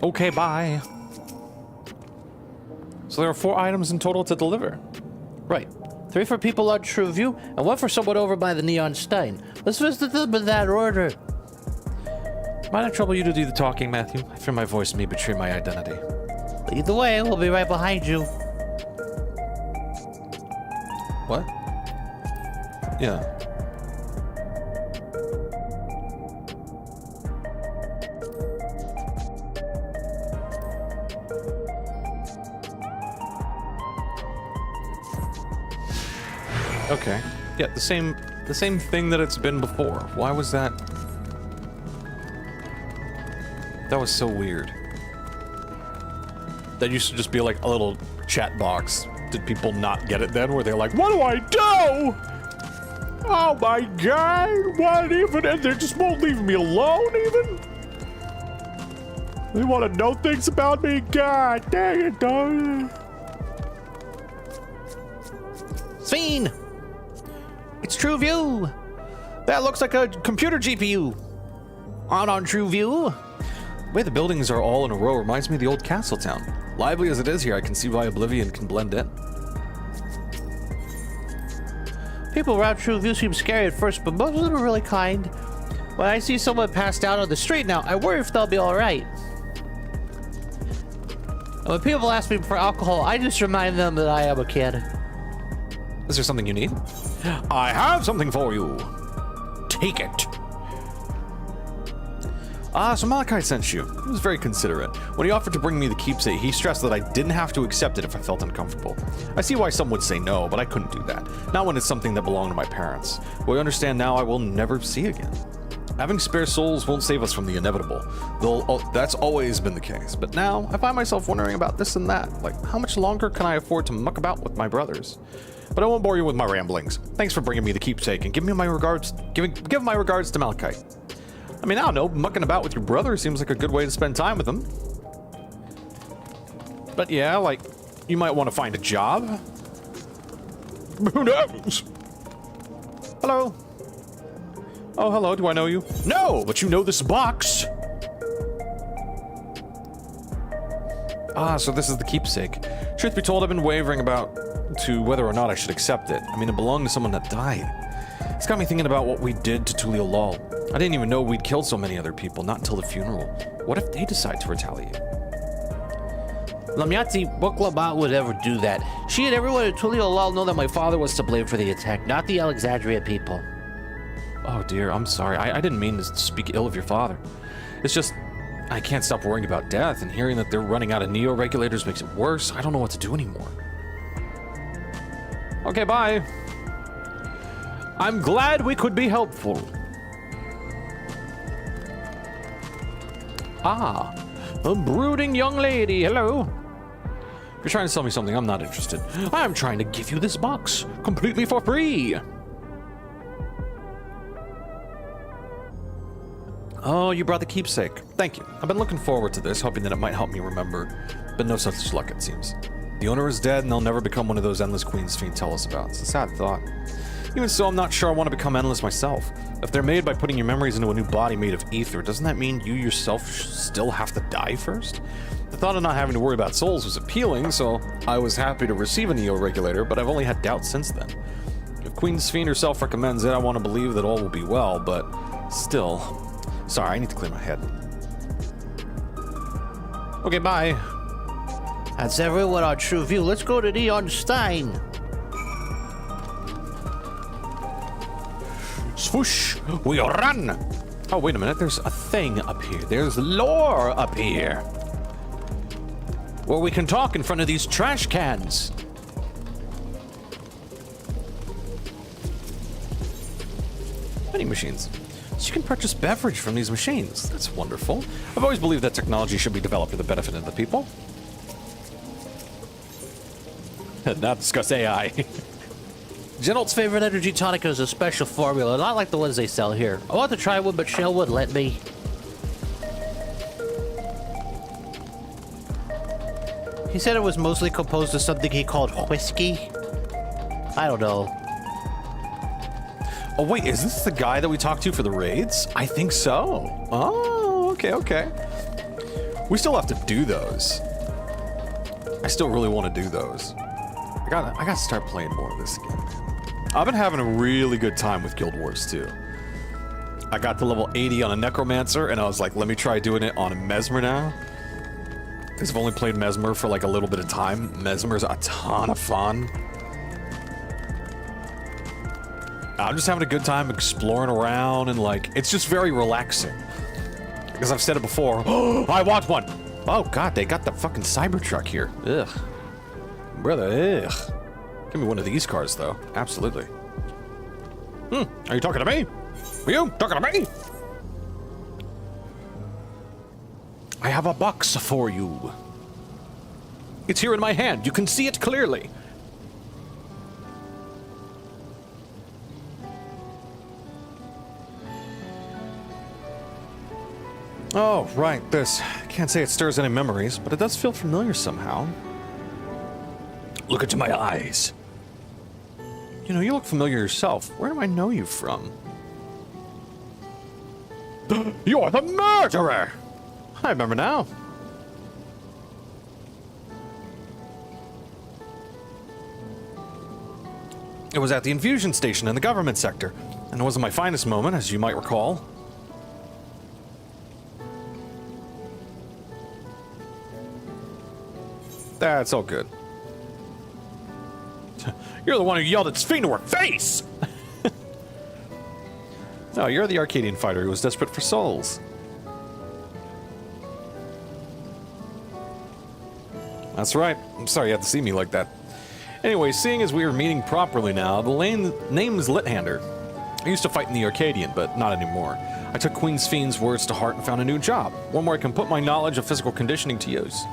Okay, bye. So there are 4 items in total to deliver. Right. 3 for people on True View, and 1 for someone over by the Neon Stein. Let's visit them in that order. Might I trouble you to do the talking, Matthew? I fear my voice may betray my identity. Either way, we'll be right behind you. What? Yeah. Okay. Yeah, the same thing that it's been before. Why was that? That was so weird. That used to just be like a little chat box. Did people not get it then? Where they're like, what do I do? Oh my god, what even? And they just won't leave me alone even? They want to know things about me? God dang it, dog. Sphene! It's True View! That looks like a computer GPU. On True View. The way the buildings are all in a row reminds me of the old castle town. Lively as it is here, I can see why Oblivion can blend in. People around True View seem scary at first, but most of them are really kind. When I see someone passed out on the street now, I worry if they'll be alright. And when people ask me for alcohol, I just remind them that I am a kid. Is there something you need? I have something for you. Take it. So Malachi sent you. He was very considerate. When he offered to bring me the keepsake, he stressed that I didn't have to accept it if I felt uncomfortable. I see why some would say no, but I couldn't do that. Not when it's something that belonged to my parents, who I understand now I will never see again. Having spare souls won't save us from the inevitable. That's always been the case. But now, I find myself wondering about this and that. Like, how much longer can I afford to muck about with my brothers? But I won't bore you with my ramblings. Thanks for bringing me the keepsake, and give my regards to Malachi. I mean, I don't know, mucking about with your brother seems like a good way to spend time with him. But yeah, like, you might want to find a job. Who knows? Hello. Oh, hello, do I know you? No, but you know this box. So this is the keepsake. Truth be told, I've been wavering to whether or not I should accept it. I mean, it belonged to someone that died. It's got me thinking about what we did to Tuliolal. I didn't even know we'd killed so many other people, not until the funeral. What if they decide to retaliate? Lamyati Buklabat would ever do that. She and everyone at Tuliolal know that my father was to blame for the attack, not the Alexandria people. Oh dear, I'm sorry. I didn't mean to speak ill of your father. It's just, I can't stop worrying about death, and hearing that they're running out of Neo-regulators makes it worse. I don't know what to do anymore. Okay, bye. I'm glad we could be helpful. A brooding young lady, hello. you're trying to sell me something, I'm not interested. I'm trying to give you this box, completely for free. Oh, you brought the keepsake. Thank you. I've been looking forward to this, hoping that it might help me remember, but no such luck, it seems. The owner is dead, and they'll never become one of those endless queens Fiend tell us about. It's a sad thought. Even so, I'm not sure I want to become endless myself. If they're made by putting your memories into a new body made of ether, doesn't that mean you yourself still have to die first? The thought of not having to worry about souls was appealing, so I was happy to receive a Neo-Regulator, but I've only had doubts since then. If Queen Fiend herself recommends it, I want to believe that all will be well, but still... Sorry, I need to clear my head. Okay, bye. That's everyone on True View. Let's go to Neon Stein. Swoosh! We run! Oh, wait a minute. There's a thing up here. There's lore up here. Where we can talk in front of these trash cans. Vending machines. So you can purchase beverage from these machines. That's wonderful. I've always believed that technology should be developed for the benefit of the people. Not discuss AI. Genolt's favorite energy tonic is a special formula, not like the ones they sell here. I want to try one, but Shell wouldn't let me. He said it was mostly composed of something he called whiskey. I don't know. Oh, wait, is this the guy that we talked to for the raids? I think so. Oh, okay, okay. We still have to do those. I still really want to do those. I gotta start playing more of this again. I've been having a really good time with Guild Wars 2. I got to level 80 on a Necromancer, and I was like, let me try doing it on a Mesmer now. Because I've only played Mesmer for like a little bit of time. Mesmer's a ton of fun. I'm just having a good time exploring around, and like, it's just very relaxing. Because I've said it before. Oh, I want one! Oh god, they got the fucking Cybertruck here. Ugh. Brother, ugh. Give me one of these cars, though. Absolutely. Are you talking to me? Are you talking to me? I have a box for you. It's here in my hand. You can see it clearly. Oh, right, this. I can't say it stirs any memories, but it does feel familiar somehow. Look into my eyes. You know, you look familiar yourself. Where do I know you from? You're the murderer! I remember now. It was at the infusion station in the government sector, and it wasn't my finest moment, as you might recall. That's all good. You're the one who yelled at Sphene to her face! No, you're the Arcadian fighter who was desperate for souls. That's right. I'm sorry you had to see me like that. Anyway, seeing as we are meeting properly now, the name is Lithander. I used to fight in the Arcadian, but not anymore. I took Queen Sphene's words to heart and found a new job, one where I can put my knowledge of physical conditioning to use.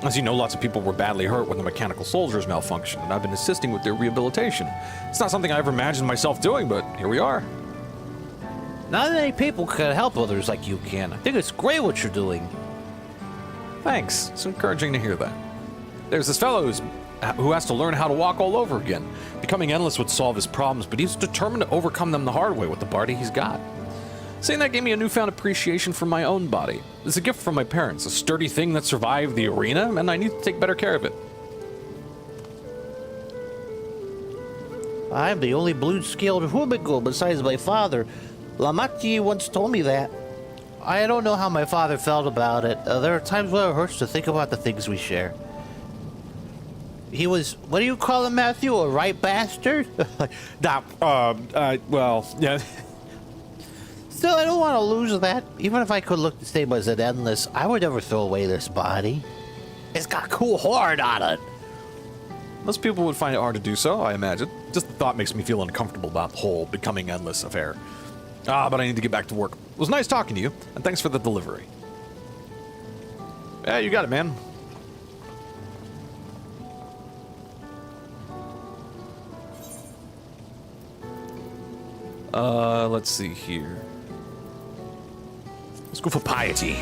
As you know, lots of people were badly hurt when the mechanical soldiers malfunctioned, and I've been assisting with their rehabilitation. It's not something I ever imagined myself doing, but here we are. Not many people can help others like you can. I think it's great what you're doing. Thanks. It's encouraging to hear that. There's this fellow who has to learn how to walk all over again. Becoming endless would solve his problems, but he's determined to overcome them the hard way with the body he's got. Saying that gave me a newfound appreciation for my own body. It's a gift from my parents, a sturdy thing that survived the arena, and I need to take better care of it. I'm the only blue-scaled Hubigo besides my father. Lamati once told me that. I don't know how my father felt about it. There are times where it hurts to think about the things we share. He was, what do you call him, Matthew? A right bastard? Well, yeah. Still, I don't want to lose that. Even if I could look the same as an endless, I would never throw away this body. It's got a cool horn on it. Most people would find it hard to do so, I imagine. Just the thought makes me feel uncomfortable about the whole becoming endless affair. But I need to get back to work. It was nice talking to you, and thanks for the delivery. Yeah, you got it, man. Let's see here. Let's go for piety.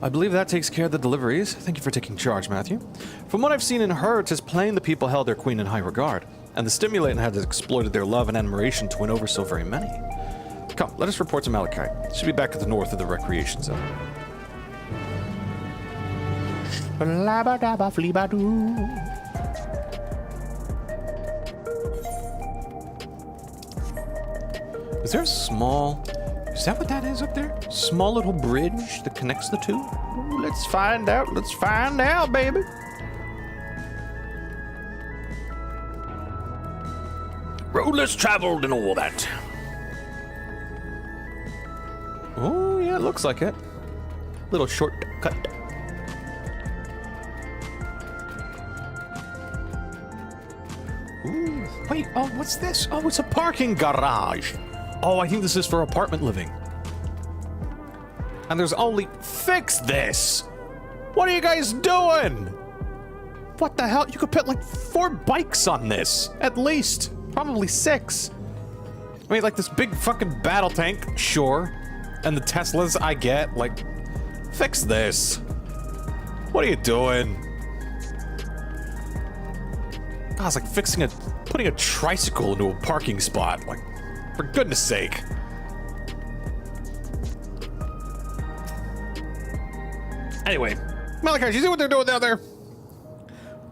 I believe that takes care of the deliveries. Thank you for taking charge, Matthew. From what I've seen and heard, 'tis plain the people held their queen in high regard, and the Stimulant had exploited their love and admiration to win over so very many. Come, let us report to Malachi. Should be back at the north of the recreation zone. Is there a small... Is that what that is up there? Small little bridge that connects the two? Ooh, let's find out. Let's find out, baby. Road less traveled and all that. Oh, yeah, it looks like it. Little shortcut. Ooh, wait, oh, what's this? Oh, it's a parking garage. Oh, I think this is for apartment living. And there's only... Fix this! What are you guys doing? What the hell? You could put like 4 bikes on this. At least. Probably 6. I mean, like this big fucking battle tank, sure. And the Teslas, I get. Like, fix this. What are you doing? God, it's like fixing putting a tricycle into a parking spot. Like, for goodness sake. Anyway, Malachi, you see what they're doing down there?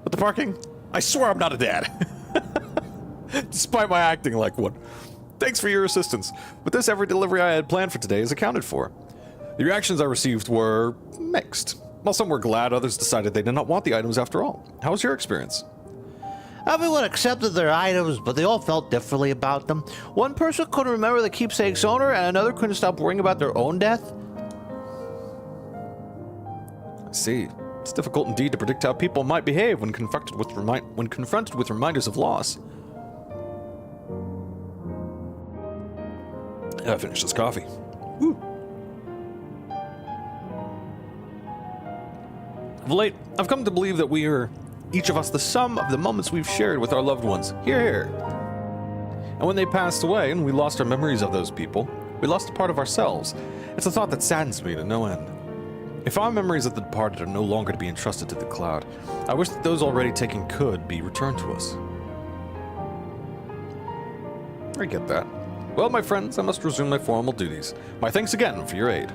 With the parking? I swear I'm not a dad. Despite my acting like one. Thanks for your assistance. With this, every delivery I had planned for today is accounted for. The reactions I received were mixed. While some were glad, others decided they did not want the items after all. How was your experience? Everyone accepted their items, but they all felt differently about them. One person couldn't remember the keepsake's owner, and another couldn't stop worrying about their own death. I see. It's difficult indeed to predict how people might behave when confronted with reminders of loss. I finished this coffee. Woo. Of late, I've come to believe that we are, each of us, the sum of the moments we've shared with our loved ones. Hear, hear. And when they passed away and we lost our memories of those people, we lost a part of ourselves. It's a thought that saddens me to no end. If our memories of the departed are no longer to be entrusted to the cloud, I wish that those already taken could be returned to us. I get that. Well, my friends, I must resume my formal duties. My thanks again for your aid.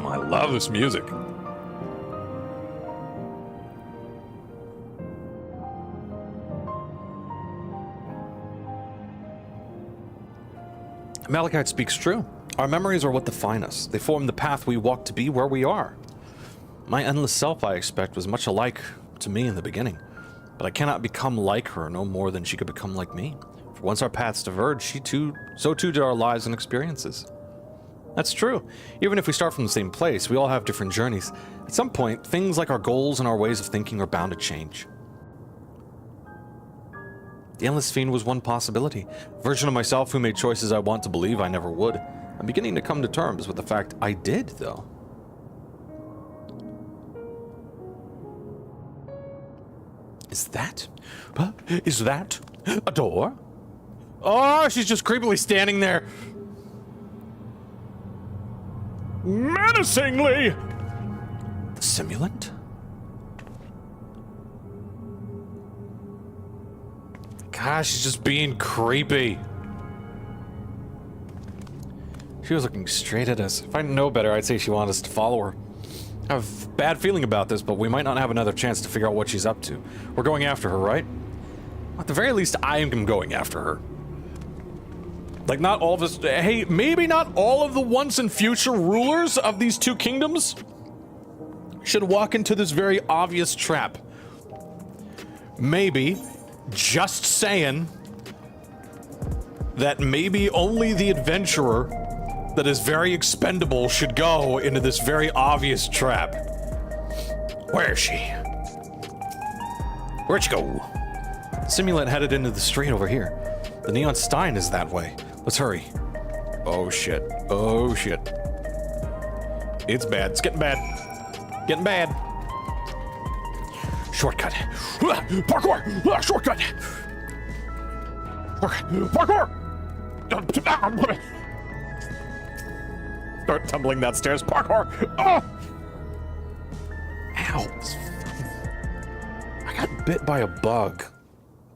I love this music. Malachite speaks true. Our memories are what define us. They form the path we walk to be where we are. My endless self, I expect, was much alike to me in the beginning, but I cannot become like her no more than she could become like me. For once our paths diverged, so too did our lives and experiences. That's true. Even if we start from the same place, we all have different journeys. At some point, things like our goals and our ways of thinking are bound to change. The Endless Fiend was one possibility. A version of myself who made choices I want to believe I never would. I'm beginning to come to terms with the fact I did, though. Is that a door? Oh, she's just creepily standing there. Menacingly! The simulant? Gosh, she's just being creepy. She was looking straight at us. If I didn't know better, I'd say she wanted us to follow her. I have a bad feeling about this, but we might not have another chance to figure out what she's up to. We're going after her, right? At the very least, I am going after her. Like, not all of us... Hey, maybe not all of the once and future rulers of these two kingdoms should walk into this very obvious trap. Maybe, just saying, that maybe only the adventurer that is very expendable should go into this very obvious trap. Where is she? Where'd she go? Simulant headed into the street over here. The Neon Stein is that way. Let's hurry. Oh shit. Oh shit. It's bad. It's getting bad. Getting bad. Shortcut. Parkour! Shortcut! Parkour! Start tumbling downstairs. Parkour! Oh! Ow. I got bit by a bug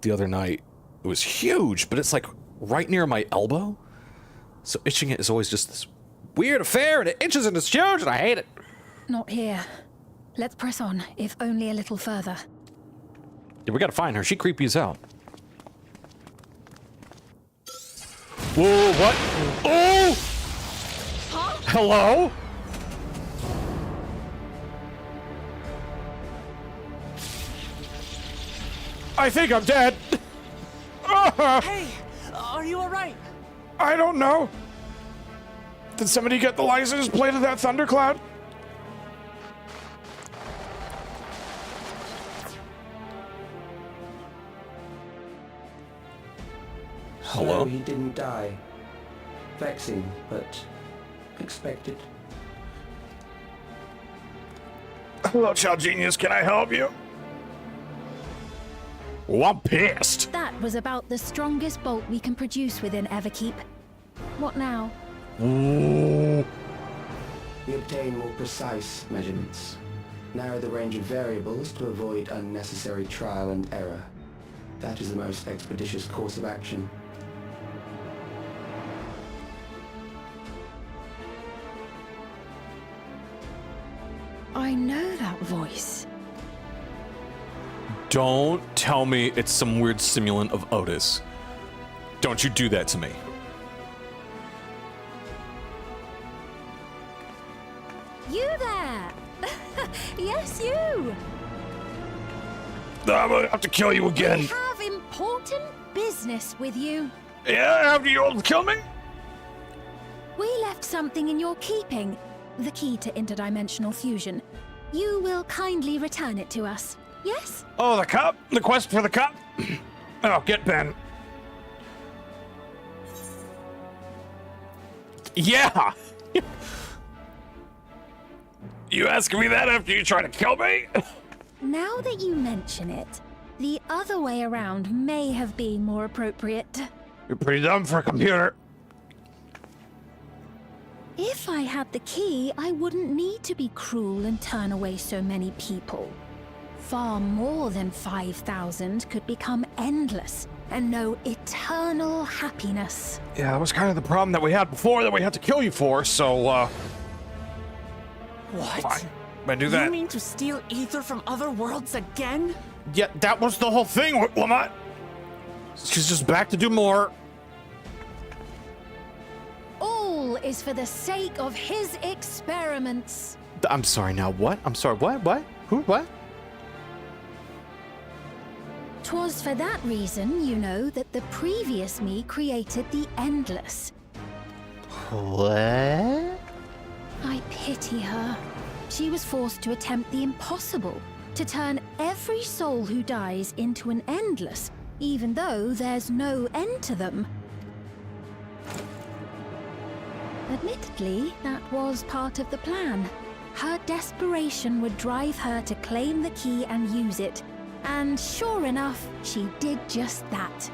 the other night. It was huge, but it's like right near my elbow. So itching it is always just this weird affair, and it itches and it's huge, and I hate it. Not here. Let's press on, if only a little further. Yeah, we gotta find her. She creepy as hell. Whoa, what? Oh! Huh? Hello? I think I'm dead. Hey, are you alright? I don't know. Did somebody get the license plate of that thundercloud? Hello? So he didn't die. Vexing, but expected. Hello, Child Genius. Can I help you? Oh, I'm pissed. That was about the strongest bolt we can produce within Everkeep. What now? Ooh. We obtain more precise measurements. Narrow the range of variables to avoid unnecessary trial and error. That is the most expeditious course of action. I know that voice. Don't tell me it's some weird simulant of Otis. Don't you do that to me. You there! Yes, you! I'm gonna have to kill you again. We have important business with you. Yeah, after you all kill me? We left something in your keeping. The key to interdimensional fusion. You will kindly return it to us, yes? Oh, the cup? The quest for the cup? Oh, get Ben. Yeah! You asking me that after you try to kill me? Now that you mention it, the other way around may have been more appropriate. You're pretty dumb for a computer. If I had the key, I wouldn't need to be cruel and turn away so many people. Far more than 5,000 could become endless and know eternal happiness. Yeah, that was kind of the problem that we had before that we had to kill you for, so, What? fine. I do that. You mean to steal ether from other worlds again? Yeah, that was the whole thing, Lamont. She's just back to do more. All is for the sake of his experiments. I'm sorry, now what? I'm sorry, what? Who, what? 'Twas for that reason, you know, that the previous me created the Endless. What? I pity her. She was forced to attempt the impossible, to turn every soul who dies into an Endless, even though there's no end to them. Admittedly, that was part of the plan. Her desperation would drive her to claim the key and use it. And sure enough, she did just that.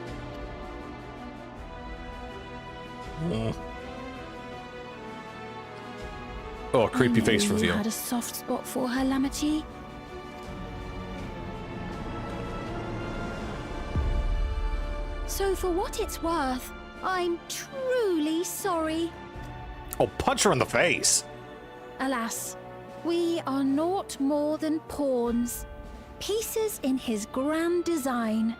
Oh, creepy face I knew reveal. You had a soft spot for her, Lamachi. So for what it's worth, I'm truly sorry. Oh, punch her in the face. Alas, we are naught more than pawns, pieces in his grand design.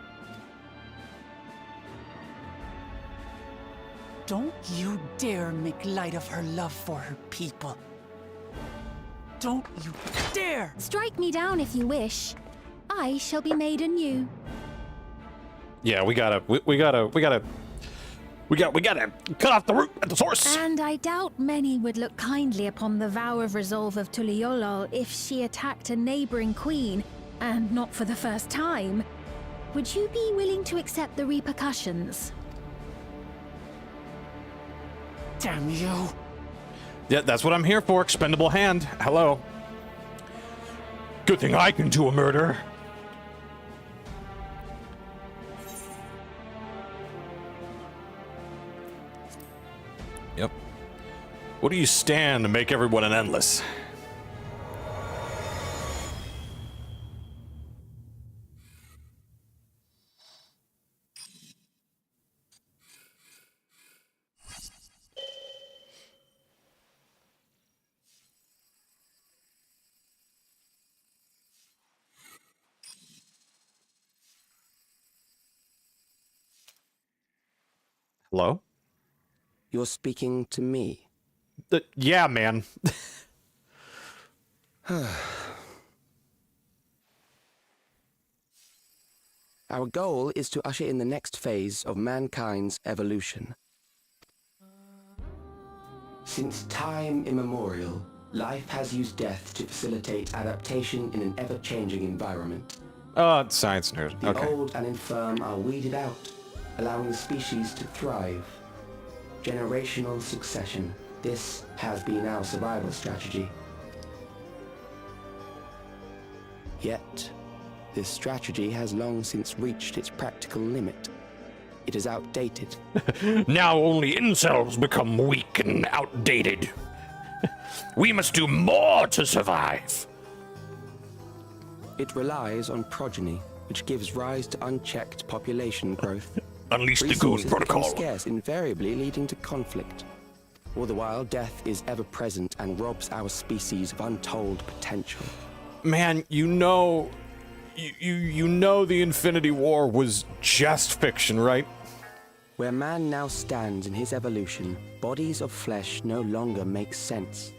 Don't you dare make light of her love for her people. Don't you dare! Strike me down if you wish. I shall be made anew. Yeah, we gotta cut off the root at the source. And I doubt many would look kindly upon the vow of resolve of Tuliolol if she attacked a neighboring queen, and not for the first time. Would you be willing to accept the repercussions? Damn you. Yeah, that's what I'm here for. Expendable hand. Hello. Good thing I can do a murder. Yep. What do you stand to make everyone an endless? Hello? You're speaking to me. Yeah, man. Our goal is to usher in the next phase of mankind's evolution. Since time immemorial, life has used death to facilitate adaptation in an ever-changing environment. Oh, science nerd. The Okay. old and infirm are weeded out, allowing the species to thrive. Generational succession. This has been our survival strategy. Yet, this strategy has long since reached its practical limit. It is outdated. Now only incels become weak and outdated. We must do more to survive. It relies on progeny, which gives rise to unchecked population growth. Unleash the Goon Resources become Protocol. scarce, invariably leading to conflict. All the while, death is ever present and robs our species of untold potential. Man, you know the Infinity War was just fiction, right? Where man now stands in his evolution, bodies of flesh no longer make sense.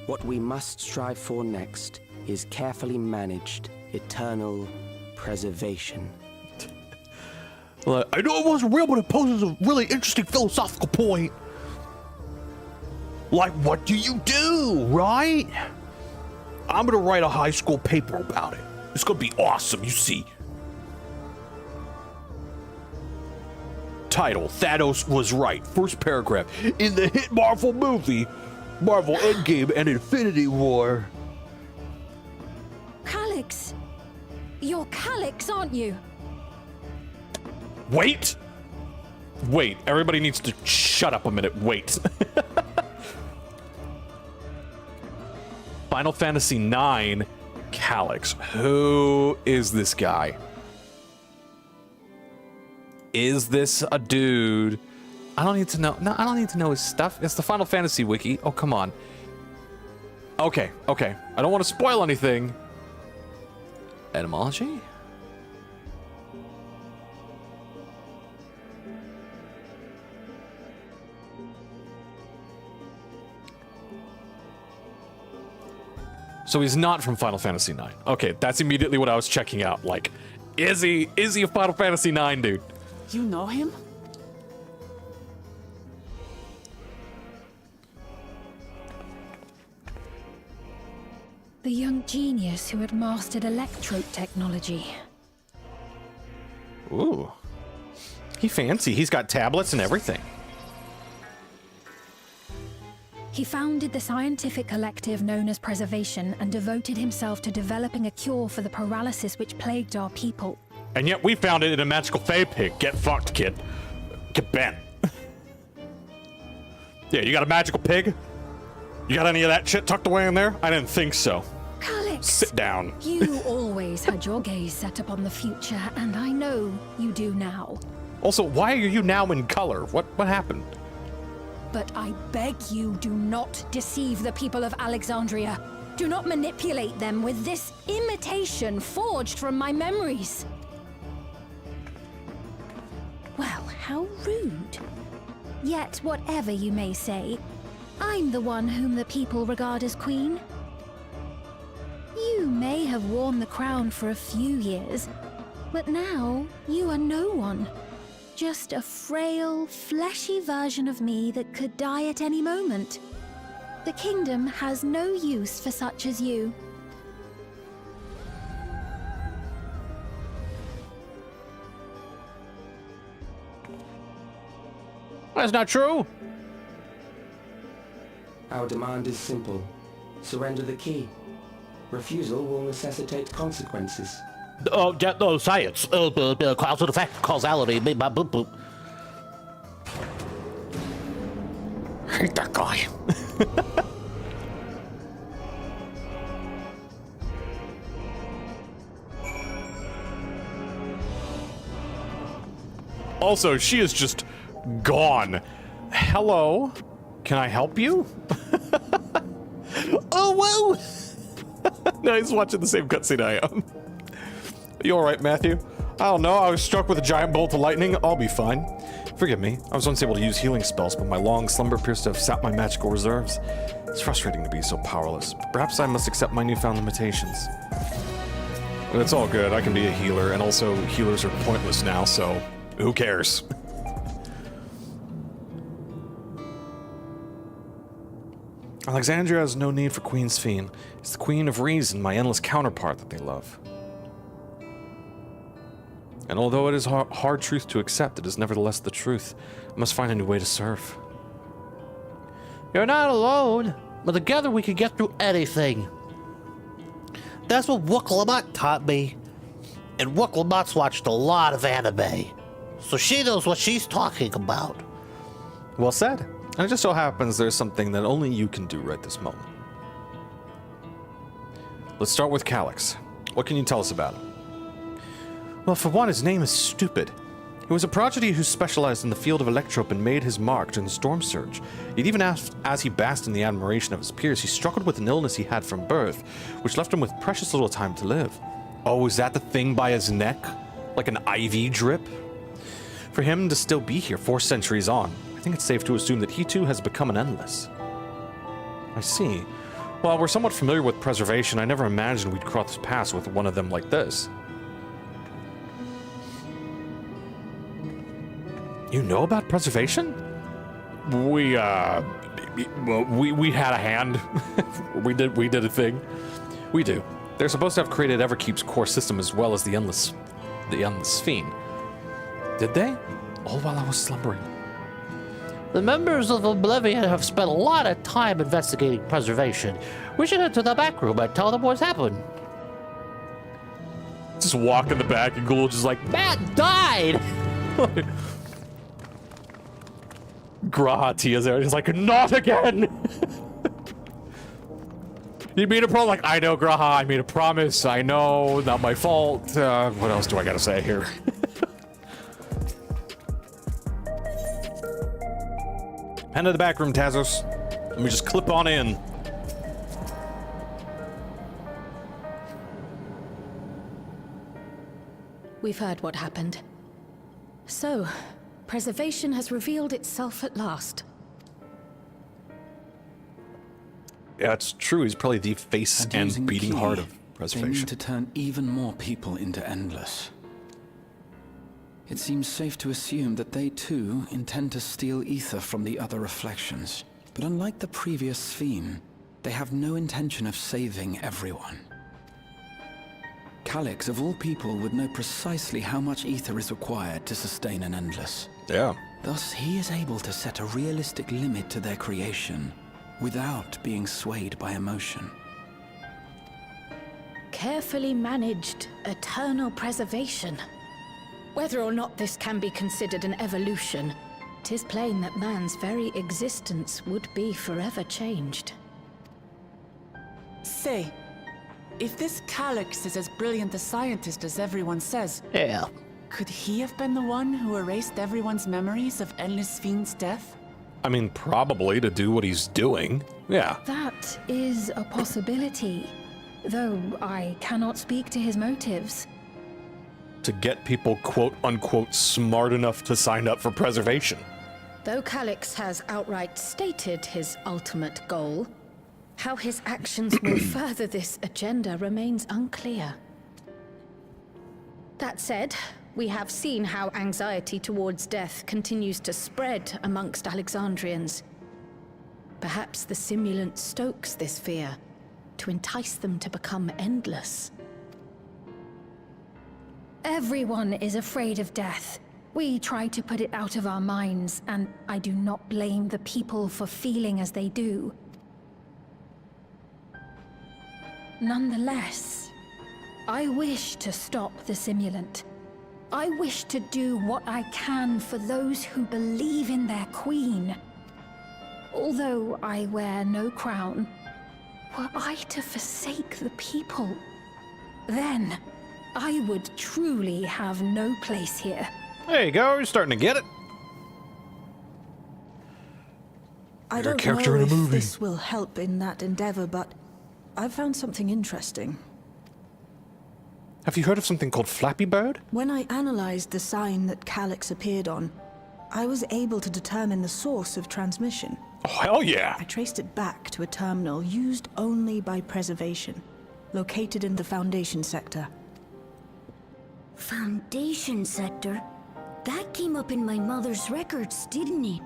What we must strive for next is carefully managed, eternal preservation. Well, I know it wasn't real, but it poses a really interesting philosophical point. Like, what do you do, right? I'm gonna write a high school paper about it. It's gonna be awesome, you see. Title, Thanos was right. First paragraph. In the hit Marvel movie, Marvel Endgame and Infinity War. Calyx! You're Calyx, aren't you? Wait, everybody needs to shut up a minute. Wait. Final Fantasy IX, Calyx. Who is this guy? Is this a dude? I don't need to know. No, I don't need to know his stuff. It's the Final Fantasy wiki. Oh, come on. Okay. I don't want to spoil anything. Etymology? So he's not from Final Fantasy IX. Okay, that's immediately what I was checking out. Like, is he a Final Fantasy IX dude? You know him? The young genius who had mastered electrope technology. Ooh. He fancy. He's got tablets and everything. He founded the scientific collective known as Preservation and devoted himself to developing a cure for the paralysis which plagued our people. And yet we found it in a magical fey pig. Get fucked, kid. Get bent. Yeah, you got a magical pig? You got any of that shit tucked away in there? I didn't think so. Calyx! Sit down. You always had your gaze set upon the future, and I know you do now. Also, why are you now in color? What happened? But I beg you, do not deceive the people of Alexandria. Do not manipulate them with this imitation forged from my memories. Well, how rude. Yet, whatever you may say, I'm the one whom the people regard as queen. You may have worn the crown for a few years, but now you are no one. Just a frail, fleshy version of me that could die at any moment. The kingdom has no use for such as you. That's not true. Our demand is simple. Surrender the key. Refusal will necessitate consequences. Science. Cause and effect, causality, boop, boop, boop. I hate that guy. Also, she is just gone. Hello? Can I help you? Oh, whoa! No, he's watching the same cutscene I am. You alright, Matthew? I don't know, I was struck with a giant bolt of lightning. I'll be fine. Forgive me, I was once able to use healing spells, but my long slumber appears to have sapped my magical reserves. It's frustrating to be so powerless. Perhaps I must accept my newfound limitations. But it's all good, I can be a healer, and also healers are pointless now, so who cares? Alexandria has no need for Queen's Fiend. It's the Queen of Reason, my endless counterpart, that they love. And although it is hard truth to accept, it is nevertheless the truth. I must find a new way to serve. You're not alone, but together we can get through anything. That's what Wooklamot taught me. And Wooklamot's watched a lot of anime, so she knows what she's talking about. Well said. And it just so happens there's something that only you can do right this moment. Let's start with Calyx. What can you tell us about him? Well, for one, his name is stupid. He was a prodigy who specialized in the field of electrope and made his mark during the storm surge. Yet even as he basked in the admiration of his peers, he struggled with an illness he had from birth, which left him with precious little time to live. Oh, is that the thing by his neck? Like an IV drip? For him to still be here 4 centuries on, I think it's safe to assume that he too has become an endless. I see. While we're somewhat familiar with preservation, I never imagined we'd cross paths with one of them like this. You know about preservation? We had a hand. we did a thing. We do. They're supposed to have created Everkeep's core system as well as the Endless Fiend. Did they? All while I was slumbering. The members of Oblivion have spent a lot of time investigating preservation. We should head to the back room and tell them what's happened. Just walk in the back and Ghoul just like, Matt died! Graha Tia's there. He's like, not again! You made a promise. Like, I know, Graha, I made a promise. I know, not my fault. What else do I gotta say here? Head to the back room, Tazos. Let me just clip on in. We've heard what happened. So, preservation has revealed itself at last. Yeah, it's true. He's probably the face and beating heart of They preservation. need to turn even more people into Endless. It seems safe to assume that they too intend to steal ether from the other reflections. But unlike the previous Fiend, they have no intention of saving everyone. Calyx, of all people, would know precisely how much ether is required to sustain an Endless. Yeah. Thus, he is able to set a realistic limit to their creation, without being swayed by emotion. Carefully managed eternal preservation. Whether or not this can be considered an evolution, 'tis plain that man's very existence would be forever changed. Say, if this Calyx is as brilliant a scientist as everyone says, Yeah. could he have been the one who erased everyone's memories of Endless Fiend's death? I mean, probably to do what he's doing. Yeah. That is a possibility, though I cannot speak to his motives. To get people, quote unquote, smart enough to sign up for preservation. Though Calyx has outright stated his ultimate goal, how his actions will further this agenda remains unclear. That said, we have seen how anxiety towards death continues to spread amongst Alexandrians. Perhaps the simulant stokes this fear to entice them to become endless. Everyone is afraid of death. We try to put it out of our minds, and I do not blame the people for feeling as they do. Nonetheless, I wish to stop the simulant. I wish to do what I can for those who believe in their queen. Although I wear no crown, were I to forsake the people, then I would truly have no place here. There you go, you're starting to get it. I You're a don't character know in a if movie. this will help in that endeavor, but I've found something interesting. Have you heard of something called Flappy Bird? When I analyzed the sign that Calyx appeared on, I was able to determine the source of transmission. Oh, hell yeah. I traced it back to a terminal used only by preservation, located in the Foundation sector. Foundation sector? That came up in my mother's records, didn't it?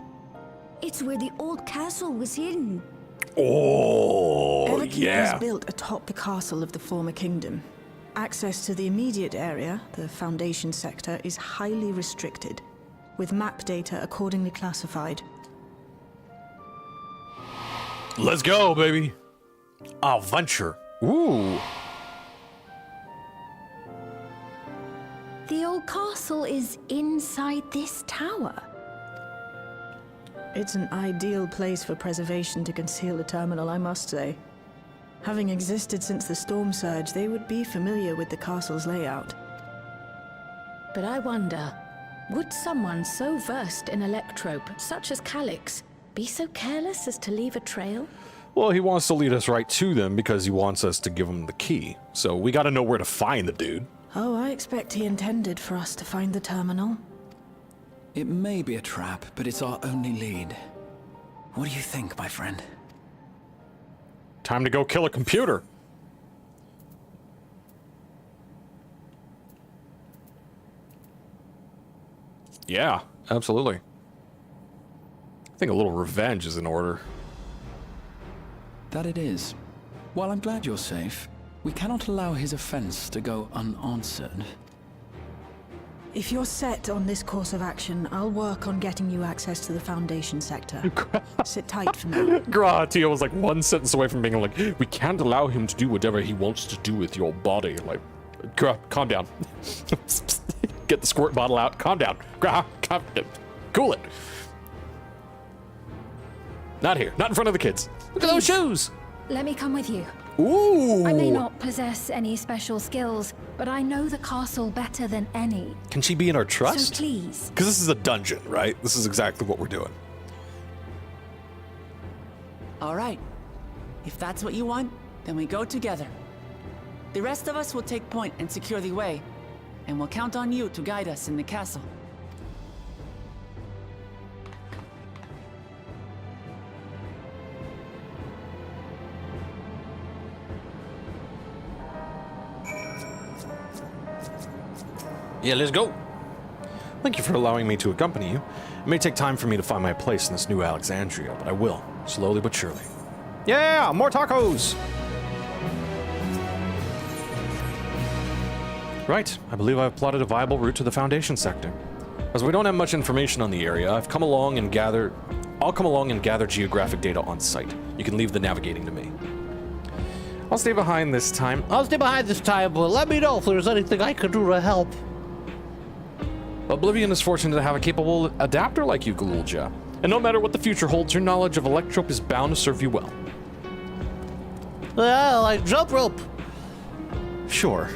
It's where the old castle was hidden. Oh, Everkeep yeah. was built atop the castle of the former kingdom. Access to the immediate area, the Foundation sector, is highly restricted, with map data accordingly classified. Let's go, baby. Adventure. Ooh. The old castle is inside this tower. It's an ideal place for preservation to conceal a terminal, I must say. Having existed since the storm surge, they would be familiar with the castle's layout. But I wonder, would someone so versed in electrope, such as Calyx, be so careless as to leave a trail? Well, he wants to lead us right to them because he wants us to give him the key. So we gotta know where to find the dude. Oh, I expect he intended for us to find the terminal. It may be a trap, but it's our only lead. What do you think, my friend? Time to go kill a computer. Yeah, absolutely. I think a little revenge is in order. That it is. While I'm glad you're safe, we cannot allow his offense to go unanswered. If you're set on this course of action, I'll work on getting you access to the Foundation sector. Sit tight for now. Gratio was like one sentence away from being like, we can't allow him to do whatever he wants to do with your body. Like, calm down. Get the squirt bottle out. Calm down. Cool it. Not here. Not in front of the kids. Look at those shoes. Let me come with you. Ooh. I may not possess any special skills, but I know the castle better than any. Can she be in our trust? So please. Because this is a dungeon, right? This is exactly what we're doing. All right. If that's what you want, then we go together. The rest of us will take point and secure the way, and we'll count on you to guide us in the castle. Yeah, let's go. Thank you for allowing me to accompany you. It may take time for me to find my place in this new Alexandria, but I will, slowly but surely. Yeah, more tacos! Right, I believe I've plotted a viable route to the Foundation sector. As we don't have much information on the area, I'll come along and gather geographic data on site. You can leave the navigating to me. I'll stay behind this time. But let me know if there's anything I can do to help. Oblivion is fortunate to have a capable adapter like you, Galulja. And no matter what the future holds, your knowledge of Electrope is bound to serve you well. Like jump rope. Sure.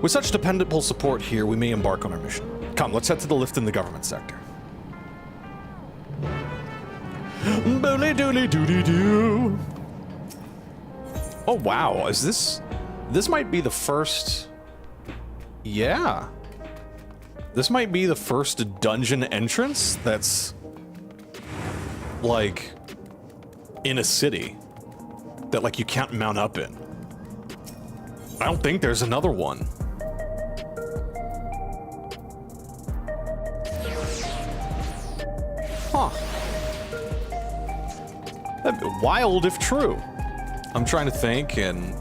With such dependable support here, we may embark on our mission. Come, let's head to the lift in the government sector. Boodly doodly doody doo. Oh wow, is this might be the first... Yeah. This might be the first dungeon entrance that's like in a city that like you can't mount up in. I don't think there's another one. Huh. That'd be wild if true. I'm trying to think, and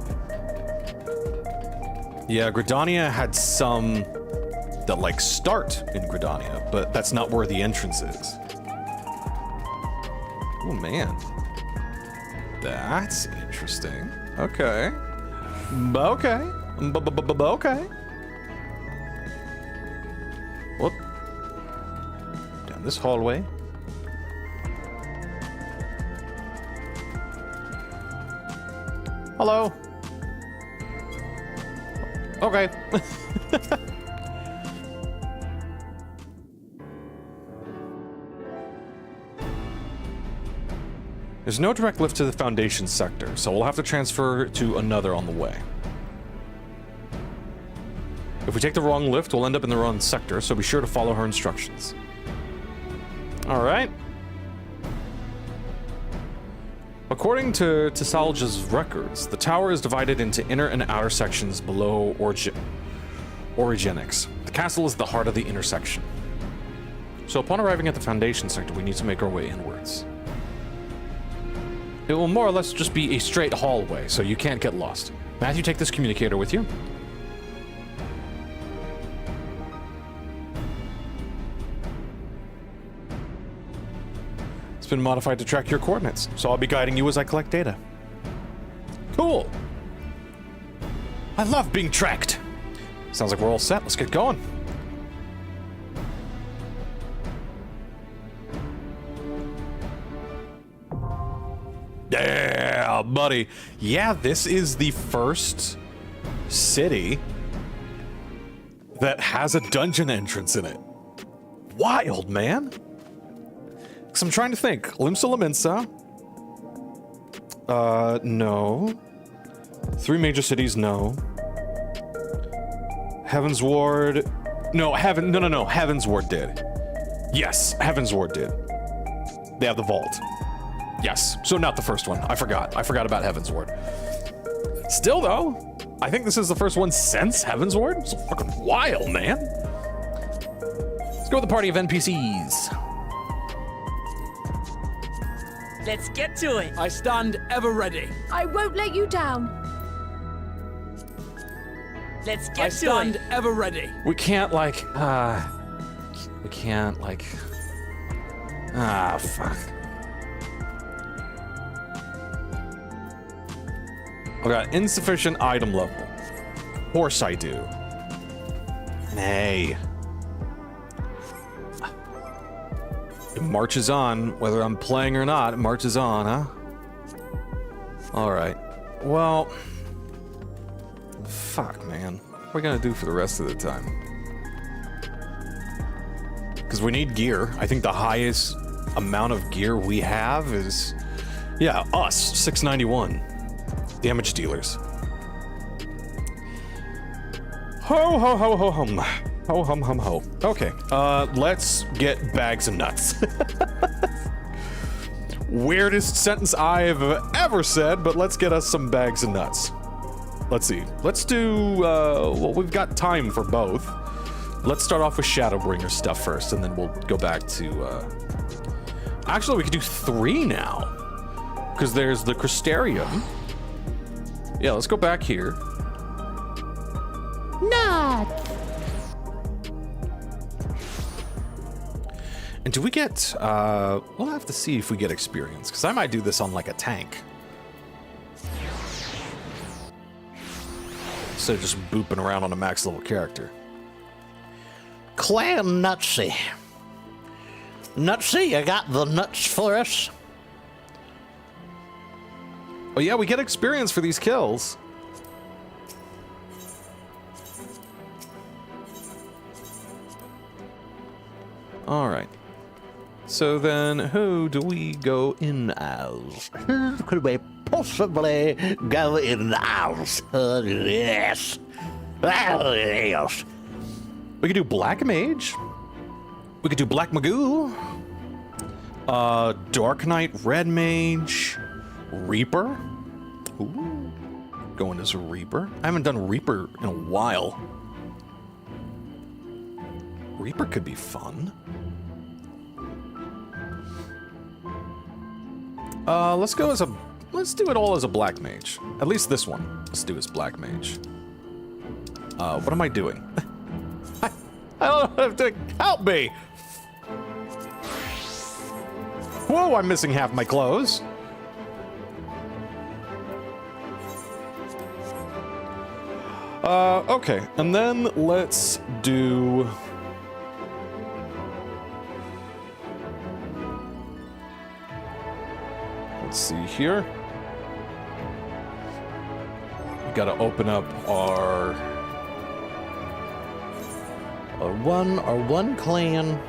yeah, Gridania had some that like start in Gridania, but that's not where the entrance is. Oh man, that's interesting. Okay. Okay. Okay. Whoop. Down this hallway. Hello. Okay. There's no direct lift to the Foundation sector, so we'll have to transfer to another on the way. If we take the wrong lift, we'll end up in the wrong sector, so be sure to follow her instructions. Alright. According to Salge's records, the tower is divided into inner and outer sections below Origenics. The castle is the heart of the intersection. So upon arriving at the Foundation sector, we need to make our way inwards. It will more or less just be a straight hallway, so you can't get lost. Matthew, take this communicator with you. It's been modified to track your coordinates, so I'll be guiding you as I collect data. Cool. I love being tracked. Sounds like we're all set. Let's get going. Yeah, buddy. Yeah, this is the first city that has a dungeon entrance in it. Wild, man. Because I'm trying to think. Limsa Lominsa. No. 3 major cities, no. Heaven's Ward. No, no. Heaven's Ward did. Yes, Heaven's Ward did. They have the vault. Yes, so not the first one. I forgot about Heaven's Ward. Still, though, I think this is the first one since Heaven's Ward. It's fucking wild, man. Let's go with the party of NPCs. Let's get to it. I stand ever ready. I won't let you down. Let's get I to stand it. ever ready. We can't, fuck. I got insufficient item level. Of course I do. Nay. It marches on, whether I'm playing or not, it marches on, huh? Alright. Well... Fuck, man. What are we gonna do for the rest of the time? Because we need gear. I think the highest amount of gear we have is... Yeah, us. 691. Damage dealers. Ho, ho, ho, ho, hum. Ho, hum, hum, ho. Okay, let's get bags of nuts. Weirdest sentence I've ever said, but let's get us some bags of nuts. Let's see. Let's do, well, we've got time for both. Let's start off with Shadowbringer stuff first, and then we'll go back to, Actually, we could do 3 now. Because there's the Crystarium. Yeah, let's go back here. Nuts! And do we get, we'll have to see if we get experience, because I might do this on, like, a tank. Instead of just booping around on a max level character. Clan Nutsy. Nutsy, you got the nuts for us? Oh yeah, we get experience for these kills. Alright. So then, who do we go in as? Who could we possibly go in as? Yes. Oh, yes. We could do Black Mage. We could do Black Magoo. Dark Knight, Red Mage. Reaper. Ooh. Going as a Reaper. I haven't done Reaper in a while. Reaper could be fun. Let's go as a... Let's do it all as a Black Mage. At least this one. Let's do as Black Mage. What am I doing? I don't know what I'm doing. Help me! Whoa, I'm missing half my clothes. Okay, and then let's do... Let's see here. We gotta open up our one clan.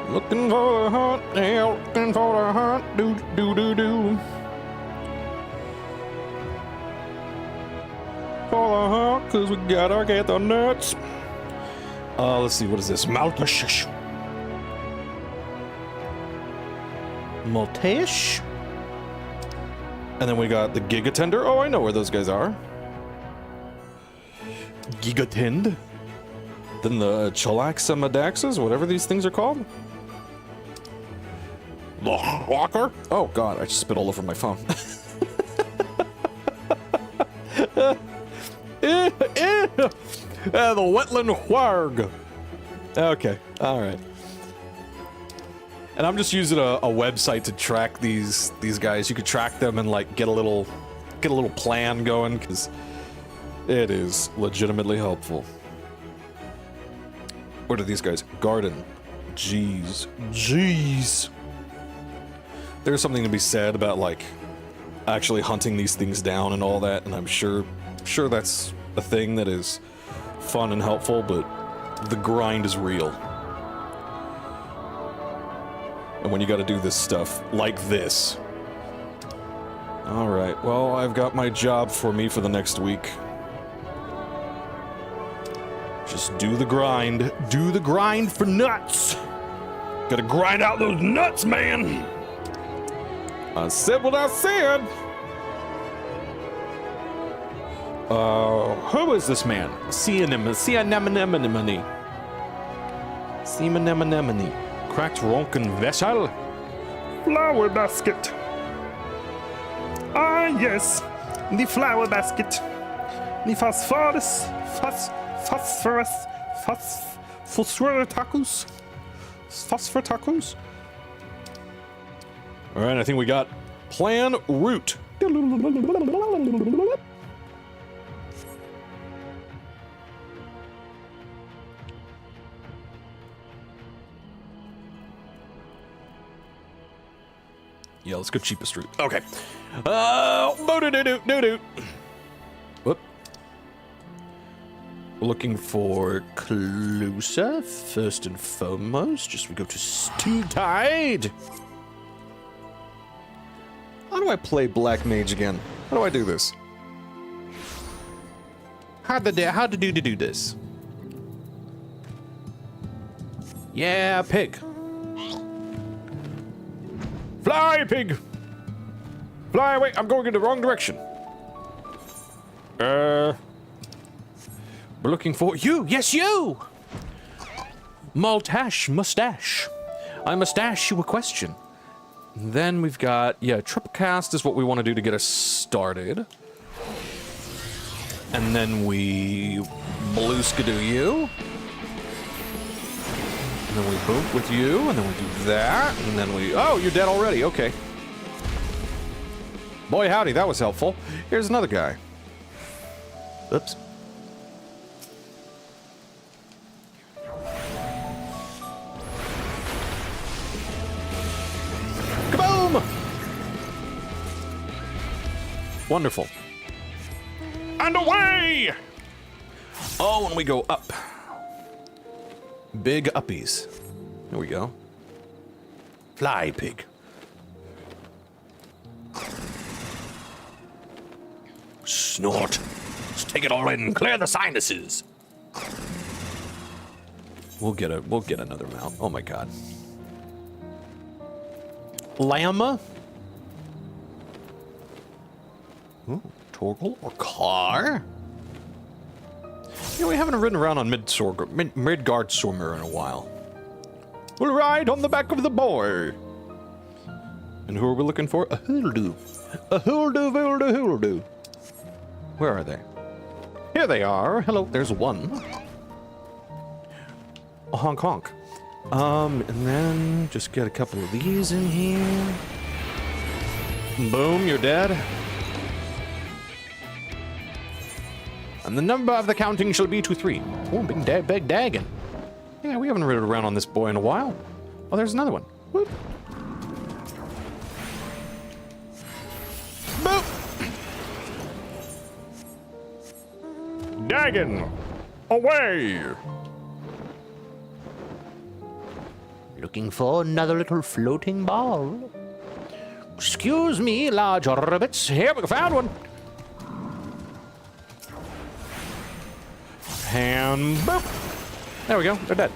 Looking for the hunt, yeah, looking for the hunt, do do do do. For the hunt, 'cause we gotta get the nuts. Let's see, what is this? Maltash. Maltash. And then we got the Gigatender. Oh, I know where those guys are. Gigatend. Then the Chalaxamadaxes, whatever these things are called. The Walker? Oh god, I just spit all over my phone. The Wetland Warg. Okay, alright. And I'm just using a website to track these guys. You could track them and like get a little plan going, because it is legitimately helpful. What are these guys? Garden. Jeez. There's something to be said about like actually hunting these things down and all that, and I'm sure that's a thing that is fun and helpful, but the grind is real. And when you gotta do this stuff like this. Alright, well, I've got my job for me for the next week. Just do the grind. Do the grind for nuts! Gotta grind out those nuts, man! I said what I said! Who is this man? Seanemone. Cracked Ronken Vessel. Flower basket. Ah, yes. The flower basket. The phosphorus. Phosphor tacos. Alright, I think we got plan route. Yeah, let's go cheapest route. Okay. Whoop. We're looking for Clusa, first and foremost. Just we go to Steeltide. How do I play Black Mage again? How do I do this? How to do this? Yeah, pig. Fly, pig! Fly away! I'm going in the wrong direction. We're looking for you! Yes, you! Maltash mustache. I mustache you a question. Then we've got, yeah, triple cast is what we want to do to get us started. And then we blue-skidoo you. And then we boop with you, and then we do that, and then we... Oh, you're dead already, okay. Boy, howdy, that was helpful. Here's another guy. Oops. Kaboom! Wonderful. And away! Oh, and we go up. Big uppies. There we go. Fly, pig. Snort. Let's take it all in. Clear the sinuses. We'll get another mount. Oh my god. Llama. Ooh, Torgal or car. You know, we haven't ridden around on Midgard Stormer in a while. We'll ride on the back of the boy. And who are we looking for? A Huldu. A Huldu. Where are they? Here they are. Hello, there's one. honk honk. And then just get a couple of these in here. Boom, you're dead. And the number of the counting shall be to 3. Oh, big daggin. Yeah, we haven't ridden around on this boy in a while. Oh, there's another one. Whoop. Boop. Daggin, away. Looking for another little floating ball. Excuse me, large rabbits. Here, we found one. And boop. There we go. They're dead.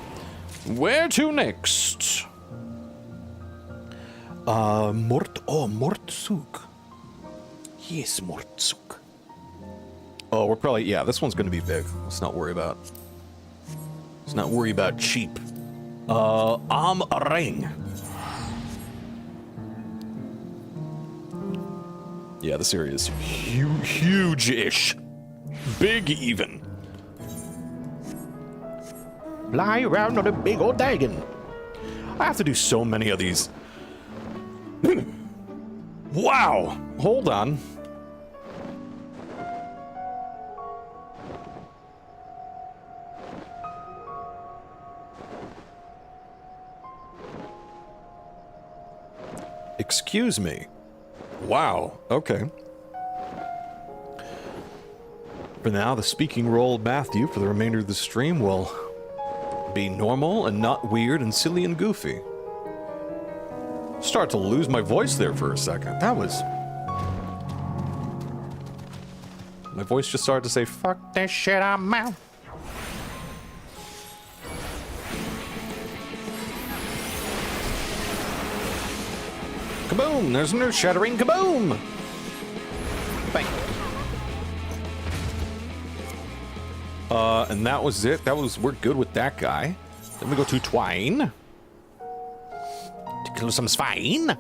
Where to next? Mortsuk. Yes, Mortsuk. Oh, we're probably, yeah, this one's gonna be big. Let's not worry about. Let's not worry about cheap. I'm a ring. Yeah, this area is huge-ish. Big even. Fly around on a big old dragon. I have to do so many of these. Wow! Hold on. Excuse me. Wow, okay. For now, the speaking role of Matthew for the remainder of the stream will be normal and not weird and silly and goofy. Start to lose my voice there for a second. That was... My voice just started to say, fuck this shit, I'm out. Kaboom! There's an earth-shattering kaboom! Bang. And that was it. We're good with that guy. Then we go to Twine. To kill some swine.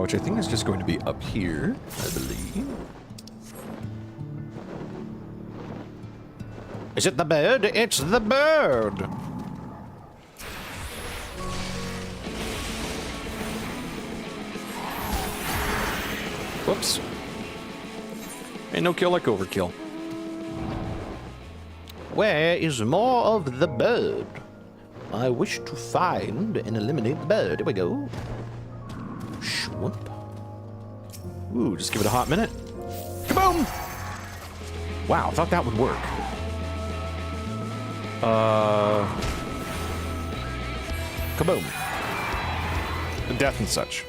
Which I think is just going to be up here, I believe. Is it the bird? It's the bird. Whoops. Ain't no kill like overkill. Where is more of the bird? I wish to find and eliminate the bird. Here we go. Shwoop. Ooh, just give it a hot minute. Kaboom! Wow, I thought that would work. Kaboom. Death and such.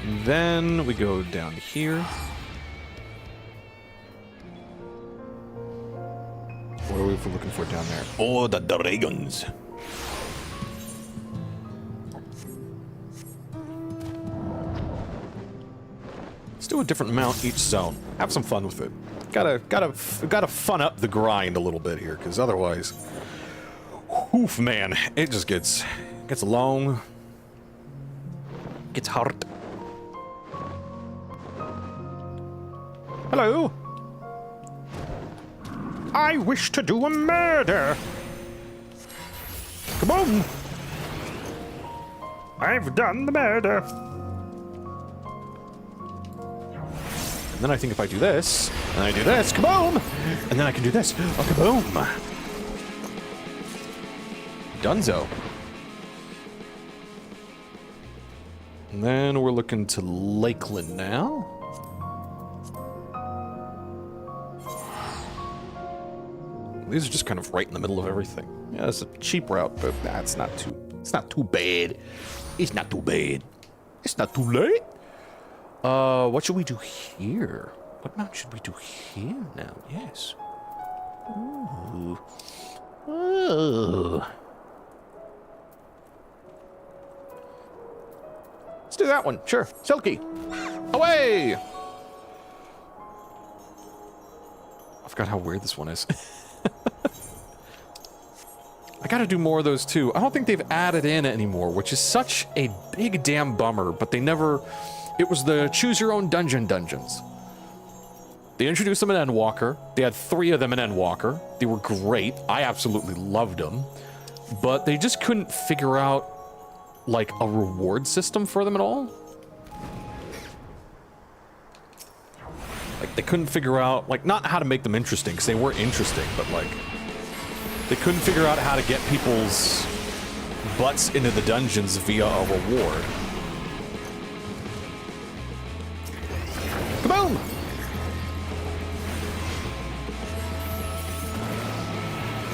And then we go down here. What are we looking for down there? Oh, the dragons. Let's do a different amount each zone. Have some fun with it. Gotta fun up the grind a little bit here, because otherwise, oof, man, it just gets long, gets hard. Hello. I wish to do a murder. Come on. I've done the murder. And then I think if I do this, and I do this, kaboom! And then I can do this, oh, kaboom! Dunzo. And then we're looking to Lakeland now. These are just kind of right in the middle of everything. Yeah, it's a cheap route, but it's not too bad. It's not too bad. It's not too late. What should we do here? What mount should we do here now? Yes. Ooh. Ooh. Let's do that one. Sure. Silky. Away! I forgot how weird this one is. I gotta do more of those too. I don't think they've added in anymore, which is such a big damn bummer, but they never... It was the choose your own dungeons. They introduced them in Endwalker. They had 3 of them in Endwalker. They were great. I absolutely loved them. But they just couldn't figure out, like, a reward system for them at all. Like, they couldn't figure out, like, not how to make them interesting, because they were interesting, but, like, they couldn't figure out how to get people's butts into the dungeons via a reward. Kaboom!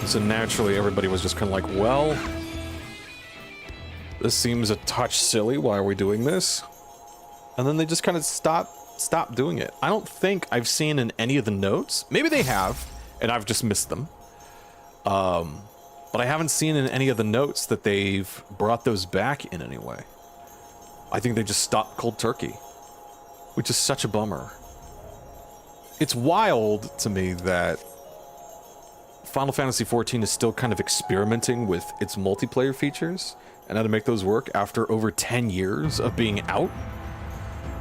So naturally, everybody was just kind of like, well, this seems a touch silly. Why are we doing this? And then they just kind of stopped doing it. I don't think I've seen in any of the notes. Maybe they have, and I've just missed them. But I haven't seen in any of the notes that they've brought those back in any way. I think they just stopped cold turkey, which is such a bummer. It's wild to me that Final Fantasy XIV is still kind of experimenting with its multiplayer features and how to make those work after over 10 years of being out.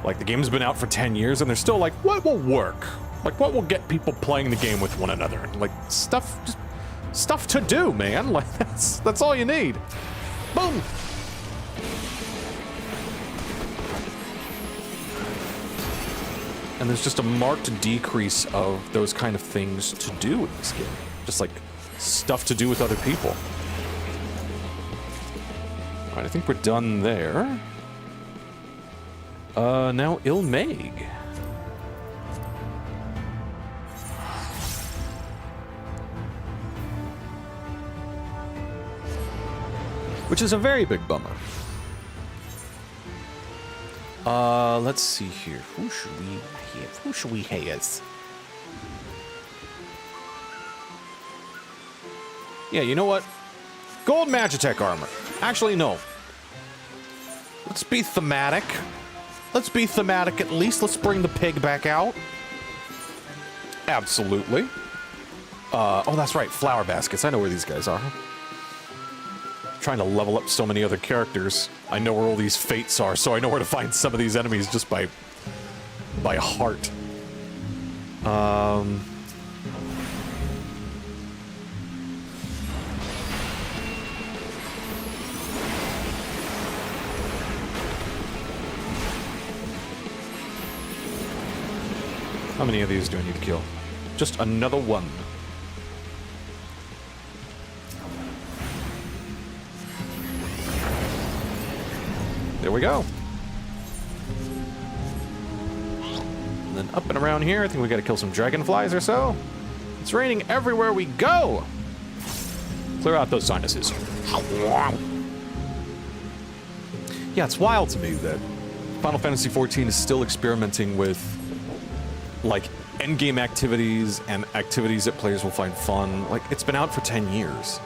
Like, the game's been out for 10 years and they're still like, what will work? Like, what will get people playing the game with one another? Like, stuff to do, man. Like, that's all you need. Boom! And there's just a marked decrease of those kind of things to do in this game. Just like stuff to do with other people. Alright, I think we're done there. Now Ilmeg. Which is a very big bummer. Let's see here. Who should we have? Who should we have? Yeah, you know what? Gold Magitech armor. Actually, no. Let's be thematic. Let's be thematic at least. Let's bring the pig back out. Absolutely. Oh, that's right. Flower baskets. I know where these guys are. Trying to level up so many other characters. I know where all these fates are, so I know where to find some of these enemies just by heart. How many of these do I need to kill? Just another one. There we go. And then up and around here, I think we gotta kill some dragonflies or so. It's raining everywhere we go! Clear out those sinuses. Yeah, it's wild to me that Final Fantasy XIV is still experimenting with, like, endgame activities and activities that players will find fun. Like, it's been out for 10 years.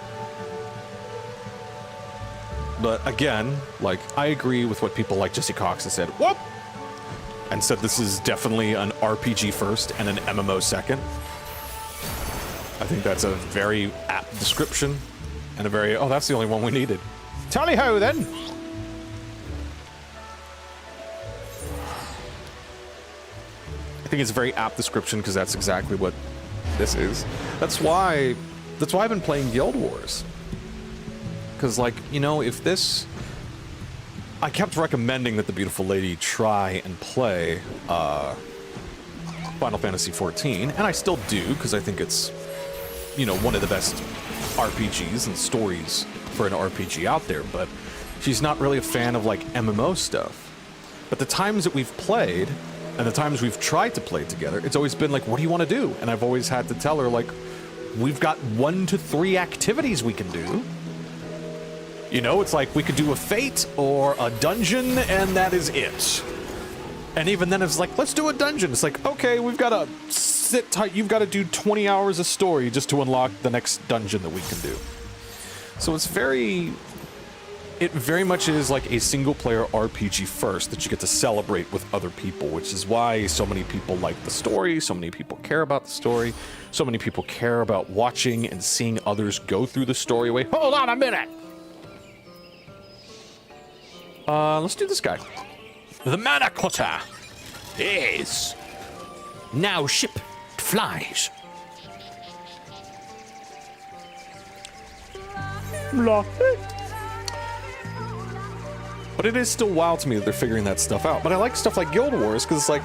But again, like, I agree with what people like Jesse Cox has said, whoop! And said this is definitely an RPG first and an MMO second. I think that's a very apt description and a very, oh, that's the only one we needed. Tally-ho, then! I think it's a very apt description because that's exactly what this is. That's why I've been playing Guild Wars. Because, like, you know, if this... I kept recommending that the beautiful lady try and play Final Fantasy XIV, and I still do, because I think it's, you know, one of the best RPGs and stories for an RPG out there, but she's not really a fan of, like, MMO stuff. But the times that we've played, and the times we've tried to play together, it's always been like, what do you want to do? And I've always had to tell her, like, we've got 1 to 3 activities we can do. You know, it's like we could do a fate or a dungeon, and that is it. And even then it's like, let's do a dungeon. It's like, okay, we've got to sit tight. You've got to do 20 hours of story just to unlock the next dungeon that we can do. So it's very... It very much is like a single-player RPG first that you get to celebrate with other people, which is why so many people like the story, so many people care about the story, so many people care about watching and seeing others go through the story. Wait, hold on a minute! Let's do this guy. The Mana Cutter is now ship flies. But it is still wild to me that they're figuring that stuff out. But I like stuff like Guild Wars, because it's like,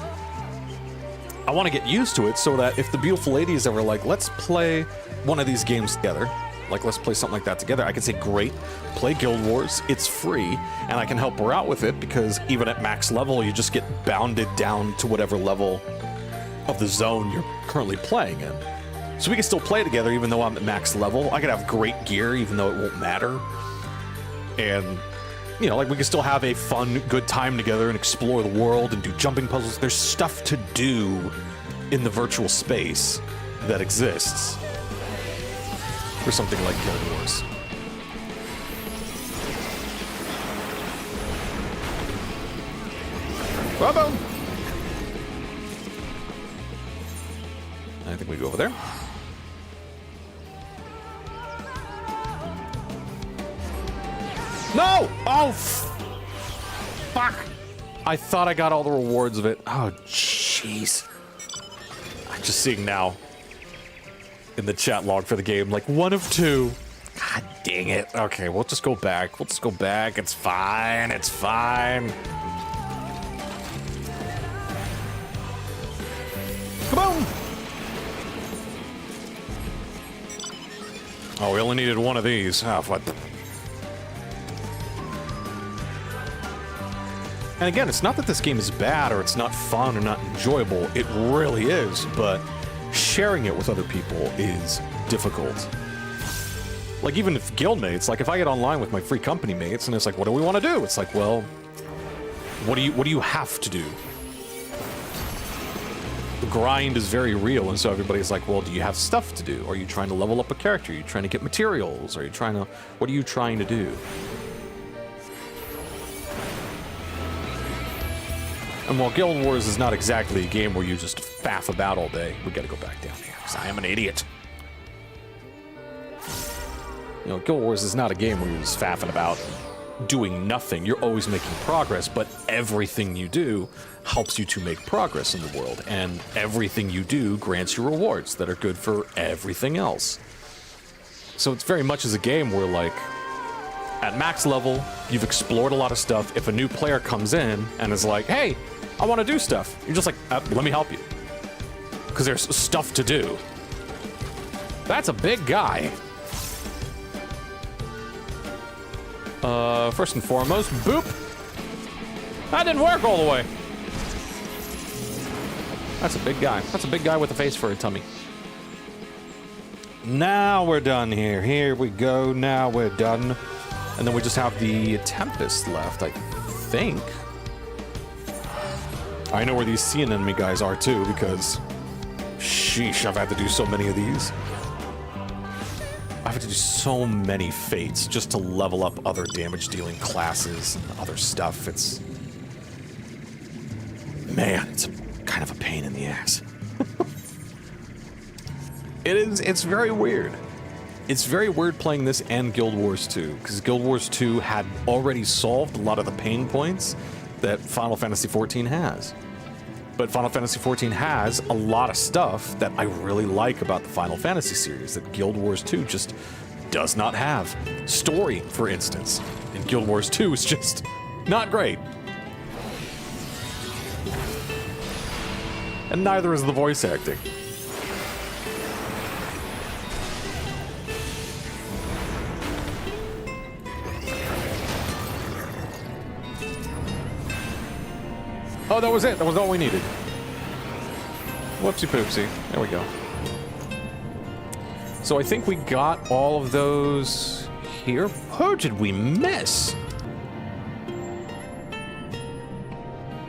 I want to get used to it so that if the beautiful lady is ever like, let's play one of these games together, like let's play something like that together, I can say, great, play Guild Wars, it's free, and I can help her out with it, because even at max level, you just get bounded down to whatever level of the zone you're currently playing in. So we can still play together even though I'm at max level. I can have great gear even though it won't matter. And, you know, like we can still have a fun, good time together and explore the world and do jumping puzzles. There's stuff to do in the virtual space that exists for something like Guild Wars. Boom! I think we go over there. No! Oh, fuck! I thought I got all the rewards of it. Oh, jeez. I'm just seeing now in the chat log for the game, like 1 of 2. God dang it. Okay, we'll just go back. We'll just go back. It's fine. It's fine. Kaboom! Oh, we only needed 1 of these. Oh, what? And again, it's not that this game is bad or it's not fun or not enjoyable. It really is, but sharing it with other people is difficult. Like, even if guildmates, like if I get online with my free company mates and it's like, what do we want to do? It's like, well, what do you have to do? The grind is very real, and so everybody's like, well, do you have stuff to do? Are you trying to level up a character? Are you trying to get materials? Are you trying to, what are you trying to do? And while Guild Wars is not exactly a game where you just faff about all day, we gotta go back down here, because I am an idiot. You know, Guild Wars is not a game where you're just faffing about doing nothing. You're always making progress, but everything you do helps you to make progress in the world, and everything you do grants you rewards that are good for everything else. So it's very much as a game where, like, at max level, you've explored a lot of stuff. If a new player comes in and is like, hey, I want to do stuff, you're just like, let me help you. Because there's stuff to do. That's a big guy. First and foremost, boop. That didn't work all the way. That's a big guy. That's a big guy with a face for a tummy. Now we're done here. Here we go. Now we're done. And then we just have the Tempest left, I think. I know where these sea anemone guys are too, because sheesh, I've had to do so many of these. I have to do so many fates just to level up other damage-dealing classes and other stuff. It's... man, it's kind of a pain in the ass. It's very weird. It's very weird playing this and Guild Wars 2, because Guild Wars 2 had already solved a lot of the pain points that Final Fantasy XIV has. But Final Fantasy XIV has a lot of stuff that I really like about the Final Fantasy series that Guild Wars 2 just does not have. Story, for instance, in Guild Wars 2 is just not great. And neither is the voice acting. Oh, that was it. That was all we needed. Whoopsie poopsie. There we go. So I think we got all of those here. Who did we miss?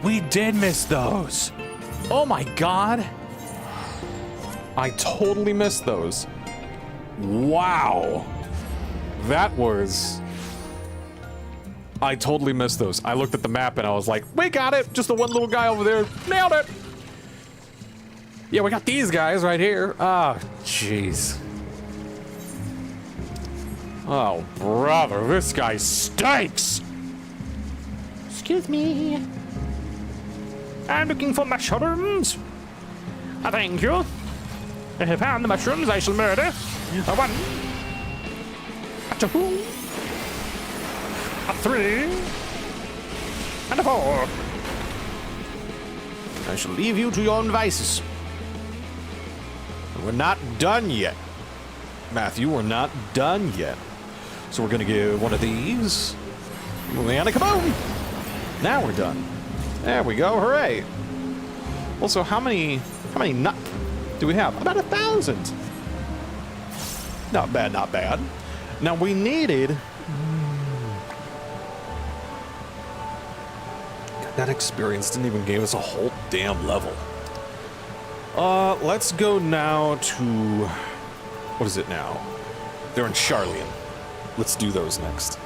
We did miss those. Oh my god. I totally missed those. Wow. That was... I totally missed those. I looked at the map and I was like, we got it! Just the one little guy over there. Nailed it! Yeah, we got these guys right here. Ah, jeez. Oh, brother, this guy stinks! Excuse me. I'm looking for mushrooms. Thank you. I have found the mushrooms I shall murder. A 1. A 2. A 3. And a 4. I shall leave you to your own devices. We're not done yet. Matthew, we're not done yet. So we're gonna give one of these. And a kaboom! Now we're done. There we go, hooray! Also, how many nut do we have? About 1,000. Not bad, not bad. Now we needed... That experience didn't even give us a whole damn level. Let's go now to... What is it now? They're in Charlian. Let's do those next.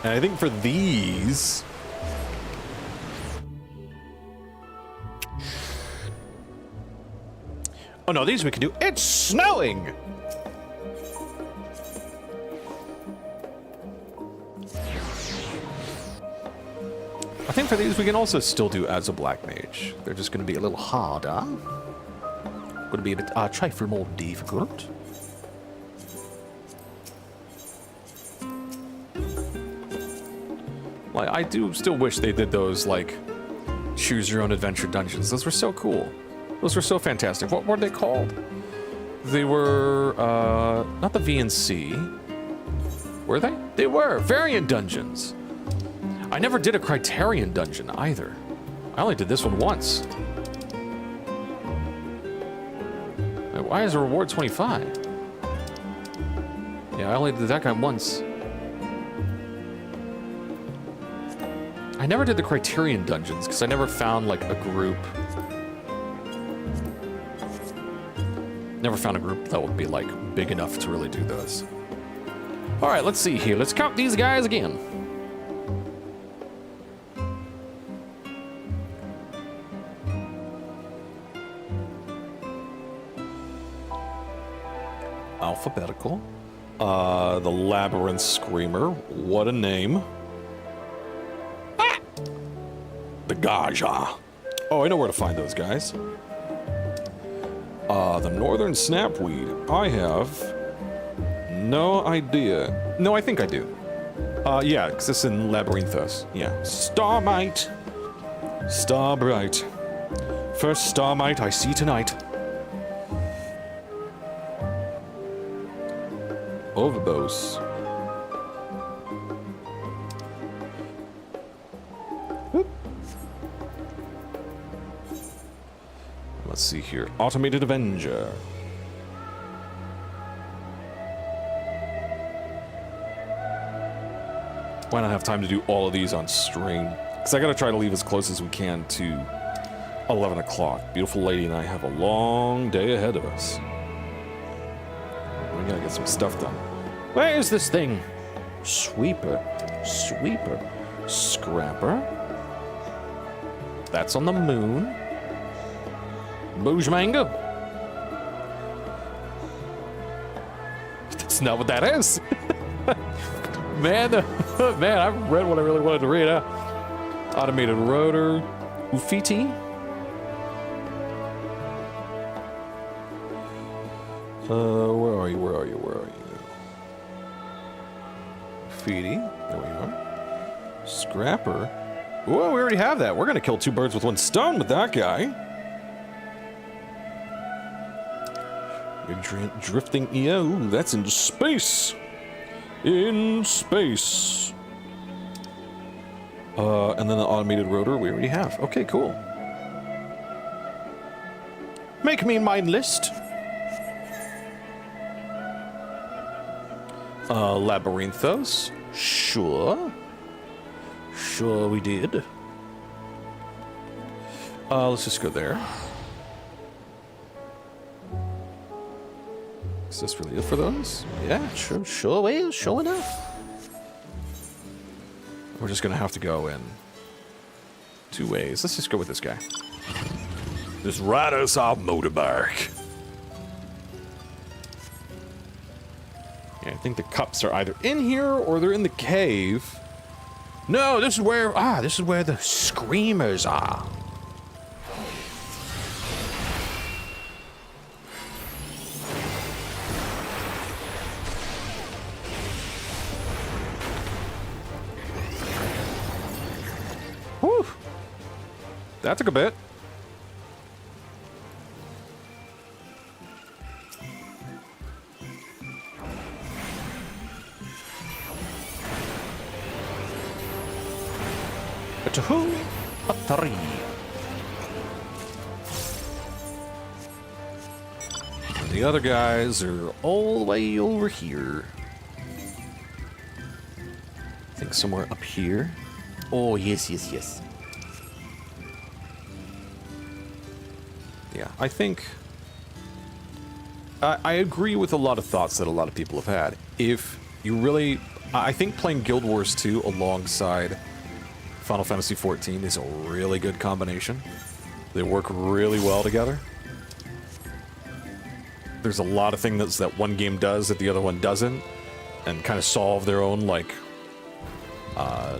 And I think for these... Oh no, these we can do. It's snowing! I think for these we can also still do as a black mage. They're just going to be a little harder. Going to be a bit trifle more difficult. Like, I do still wish they did those, like, choose your own adventure dungeons. Those were so cool. Those were so fantastic. What were they called? They were, not the VNC. Were they? They were! Variant dungeons! I never did a Criterion dungeon, either. I only did this one once. Why is the reward 25? Yeah, I only did that guy once. I never did the Criterion dungeons, because I never found, like, a group. Never found a group that would be, like, big enough to really do those. Alright, let's see here. Let's count these guys again. Alphabetical. The Labyrinth Screamer. What a name. Ah! The Gaja. Oh, I know where to find those guys. The Northern Snapweed. I have no idea. No, I think I do. Yeah, because it's in Labyrinthos. Yeah. Starmite. Starbright. First Starmite I see tonight. Overbose. Whoop. Let's see here. Automated Avenger. Why not have time to do all of these on stream? Because I gotta try to leave as close as we can to 11 o'clock. Beautiful lady and I have a long day ahead of us. We gotta get some stuff done. Where is this thing? Sweeper. Sweeper. Scrapper. That's on the moon. Boojmango. That's not what that is. Man, man, I've read what I really wanted to read. Automated rotor. Ufiti. Where are you? Where are you? Where are you? Ufiti. There we are. Scrapper. Well, we already have that. We're gonna kill two birds with one stone with that guy. Drifting EO. Ooh, that's in space. In space. And then the automated rotor we already have. Okay, cool. Make me mine list. Labyrinthos. Sure. Sure we did. Let's just go there. Is this really it for those? Yeah, sure will, sure enough. We're just gonna have to go in two ways. Let's just go with this guy. Just ride us off motorbike. Yeah, I think the cups are either in here or they're in the cave. No, this is where the screamers are. Whew. That took a bit. A 2, a 3. And the other guys are all the way over here. I think somewhere up here. Oh, yes, yes, yes. Yeah, I think... I agree with a lot of thoughts that a lot of people have had. If you really... I think playing Guild Wars 2 alongside Final Fantasy XIV is a really good combination. They work really well together. There's a lot of things that one game does that the other one doesn't, and kind of solve their own, like...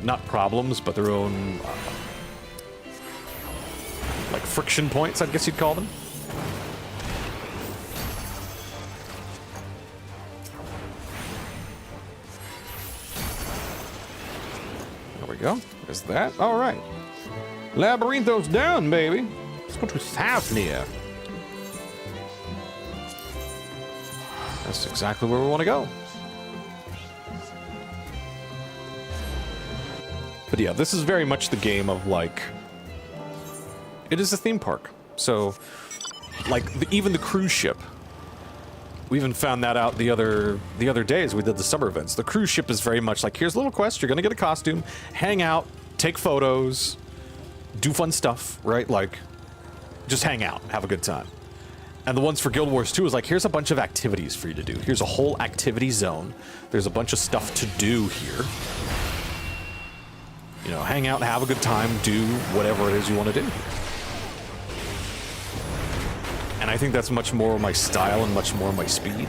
not problems, but their own... like friction points, I guess you'd call them. There we go. There's that. All right. Labyrintho's down, baby. Let's go to Safnir. That's exactly where we want to go. But yeah, this is very much the game of, like... It is a theme park. So, like, even the cruise ship. We even found that out the other day as we did the summer events. The cruise ship is very much like, here's a little quest, you're gonna get a costume, hang out, take photos, do fun stuff, right? Like, just hang out, have a good time. And the ones for Guild Wars 2 is like, here's a bunch of activities for you to do. Here's a whole activity zone. There's a bunch of stuff to do here. You know, hang out, have a good time, do whatever it is you want to do. And I think that's much more my style and much more my speed.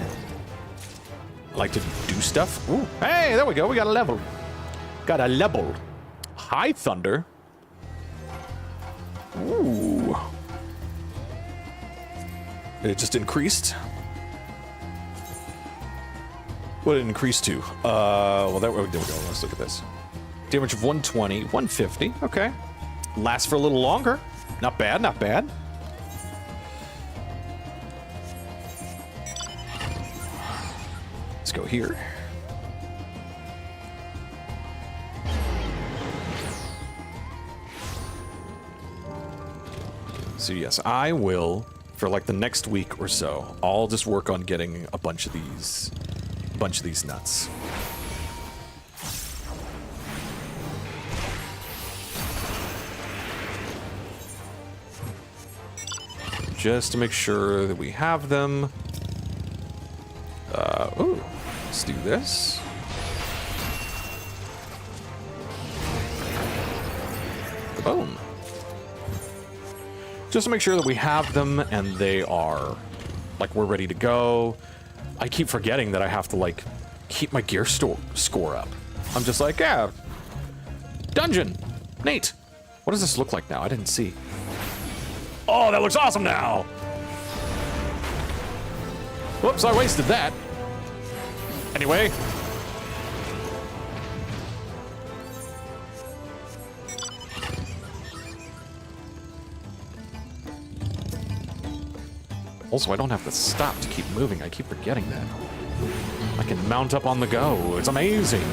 I like to do stuff. Ooh, hey, there we go. We got a level. Got a level. High Thunder. Ooh. It just increased. What did it increase to? Well, there we go. Let's look at this. Damage of 120, 150. Okay. Lasts for a little longer. Not bad, not bad. Let's go here. So yes, I will, for like the next week or so, I'll just work on getting a bunch of these nuts. Just to make sure that we have them. Ooh, let's do this. Boom. Just to make sure that we have them and they are, like, we're ready to go. I keep forgetting that I have to, like, keep my gear score up. I'm just like, yeah, dungeon, neat. What does this look like now? I didn't see. Oh, that looks awesome now! Whoops, I wasted that. Anyway. Also, I don't have to stop to keep moving. I keep forgetting that. I can mount up on the go. It's amazing.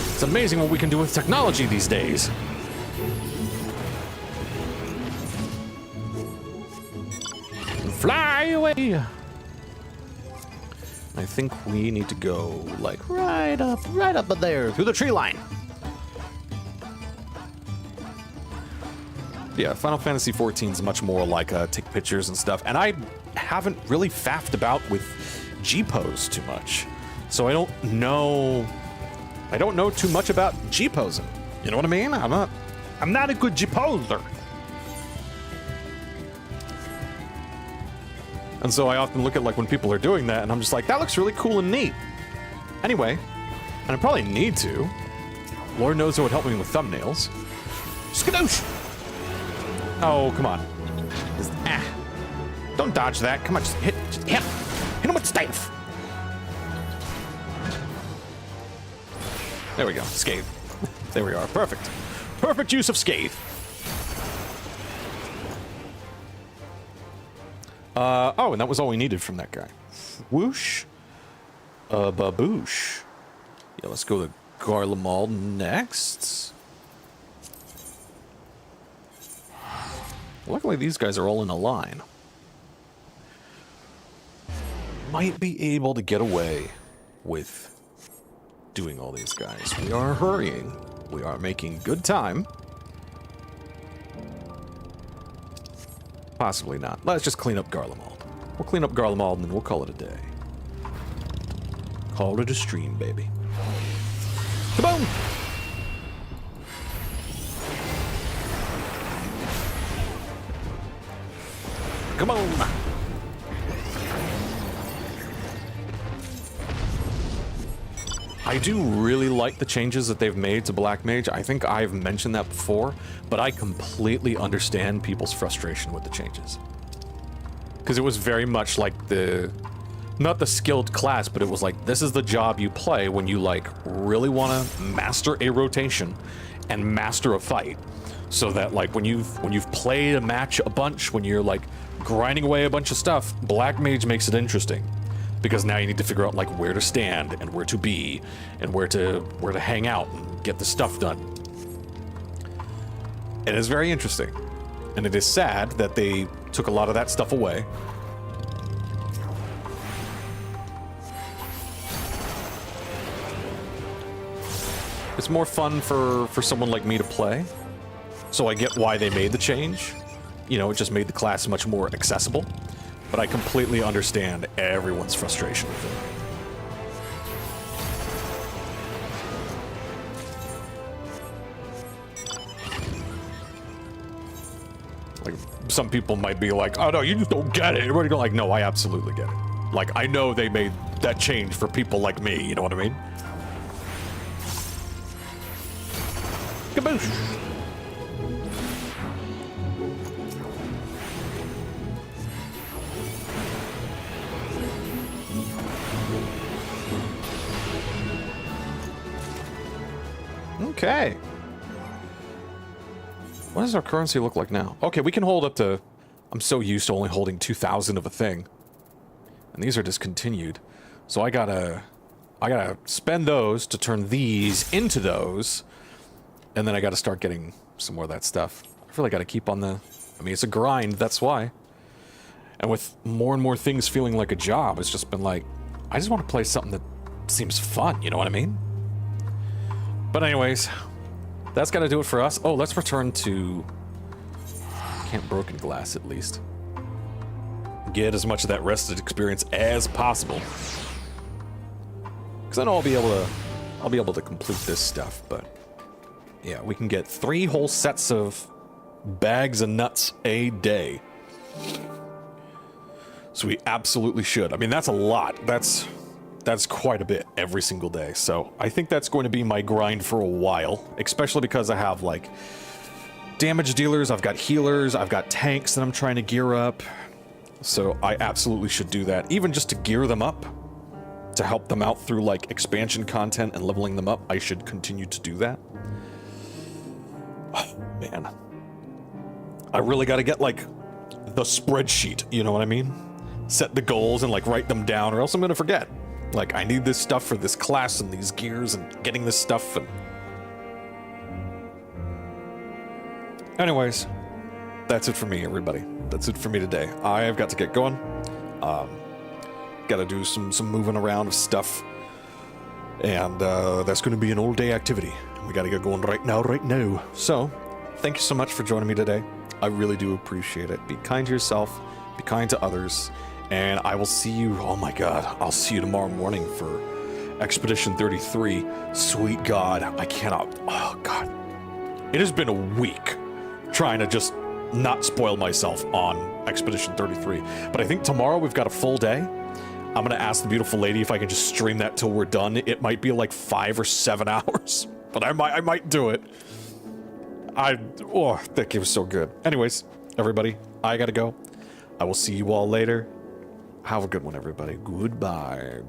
It's amazing what we can do with technology these days. Fly away! I think we need to go, like, right up there, through the tree line. Yeah, Final Fantasy XIV is much more like take pictures and stuff, and I haven't really faffed about with G-pose too much, so I don't know too much about G-posing. You know what I mean? I'm not a good G-poser. And so I often look at, like, when people are doing that, and I'm just like, that looks really cool and neat. Anyway, and I probably need to. Lord knows it would help me with thumbnails. Skadoosh! Oh, come on. Just, don't dodge that. Come on, just hit him. Hit him with staff. There we go. Escape. There we are. Perfect. perfect use of Scathe. Oh, and that was all we needed from that guy. Whoosh. Baboosh. Yeah, let's go to Garlemald next. Luckily, these guys are all in a line. Might be able to get away with doing all these guys. We are hurrying. We are making good time. Possibly not. Let's just clean up Garlemald. We'll clean up Garlemald and then we'll call it a day. Call it a stream, baby. Kaboom! Come on! I do really like the changes that they've made to Black Mage. I think I've mentioned that before, but I completely understand people's frustration with the changes. Because it was very much like not the skilled class, but it was like, this is the job you play when you like really want to master a rotation and master a fight. So that like when you've played a match a bunch, when you're like grinding away a bunch of stuff, Black Mage makes it interesting. Because now you need to figure out like where to stand and where to be and where to hang out and get the stuff done. It is very interesting. And it is sad that they took a lot of that stuff away. It's more fun for someone like me to play. So I get why they made the change. You know, it just made the class much more accessible. But I completely understand everyone's frustration with it. Like, some people might be like, oh no, you just don't get it. Everybody go like, no, I absolutely get it. Like, I know they made that change for people like me, you know what I mean? Kaboosh! Okay. What does our currency look like now? Okay, we can hold up to... I'm so used to only holding 2,000 of a thing. And these are discontinued. So I gotta spend those to turn these into those. And then I gotta start getting some more of that stuff. I really gotta keep on the... I mean, it's a grind, that's why. And with more and more things feeling like a job, it's just been like... I just want to play something that seems fun, you know what I mean? But anyways, that's gotta do it for us. Oh, let's return to Camp Broken Glass at least. Get as much of that rested experience as possible. Because I know I'll be able to complete this stuff, but yeah, we can get 3 whole sets of bags of nuts a day. So we absolutely should. I mean, that's a lot. That's quite a bit every single day. So I think that's going to be my grind for a while, especially because I have like damage dealers, I've got healers, I've got tanks that I'm trying to gear up. So I absolutely should do that, even just to gear them up, to help them out through like expansion content and leveling them up. I should continue to do that. Oh, man. I really got to get like the spreadsheet, you know what I mean? Set the goals and like write them down, or else I'm going to forget. Like, I need this stuff for this class and these gears and getting this stuff and... Anyways, that's it for me, everybody. That's it for me today. I've got to get going. Got to do some moving around of stuff. And that's going to be an all-day activity. We got to get going right now. So, thank you so much for joining me today. I really do appreciate it. Be kind to yourself. Be kind to others. And I will see you, oh my god, I'll see you tomorrow morning for Expedition 33. Sweet God, I cannot, oh god. It has been a week trying to just not spoil myself on Expedition 33. But I think tomorrow we've got a full day. I'm gonna ask the beautiful lady if I can just stream that till we're done. It might be like 5 or 7 hours, but I might do it. That game was so good. Anyways, everybody, I gotta go. I will see you all later. Have a good one, everybody. Goodbye.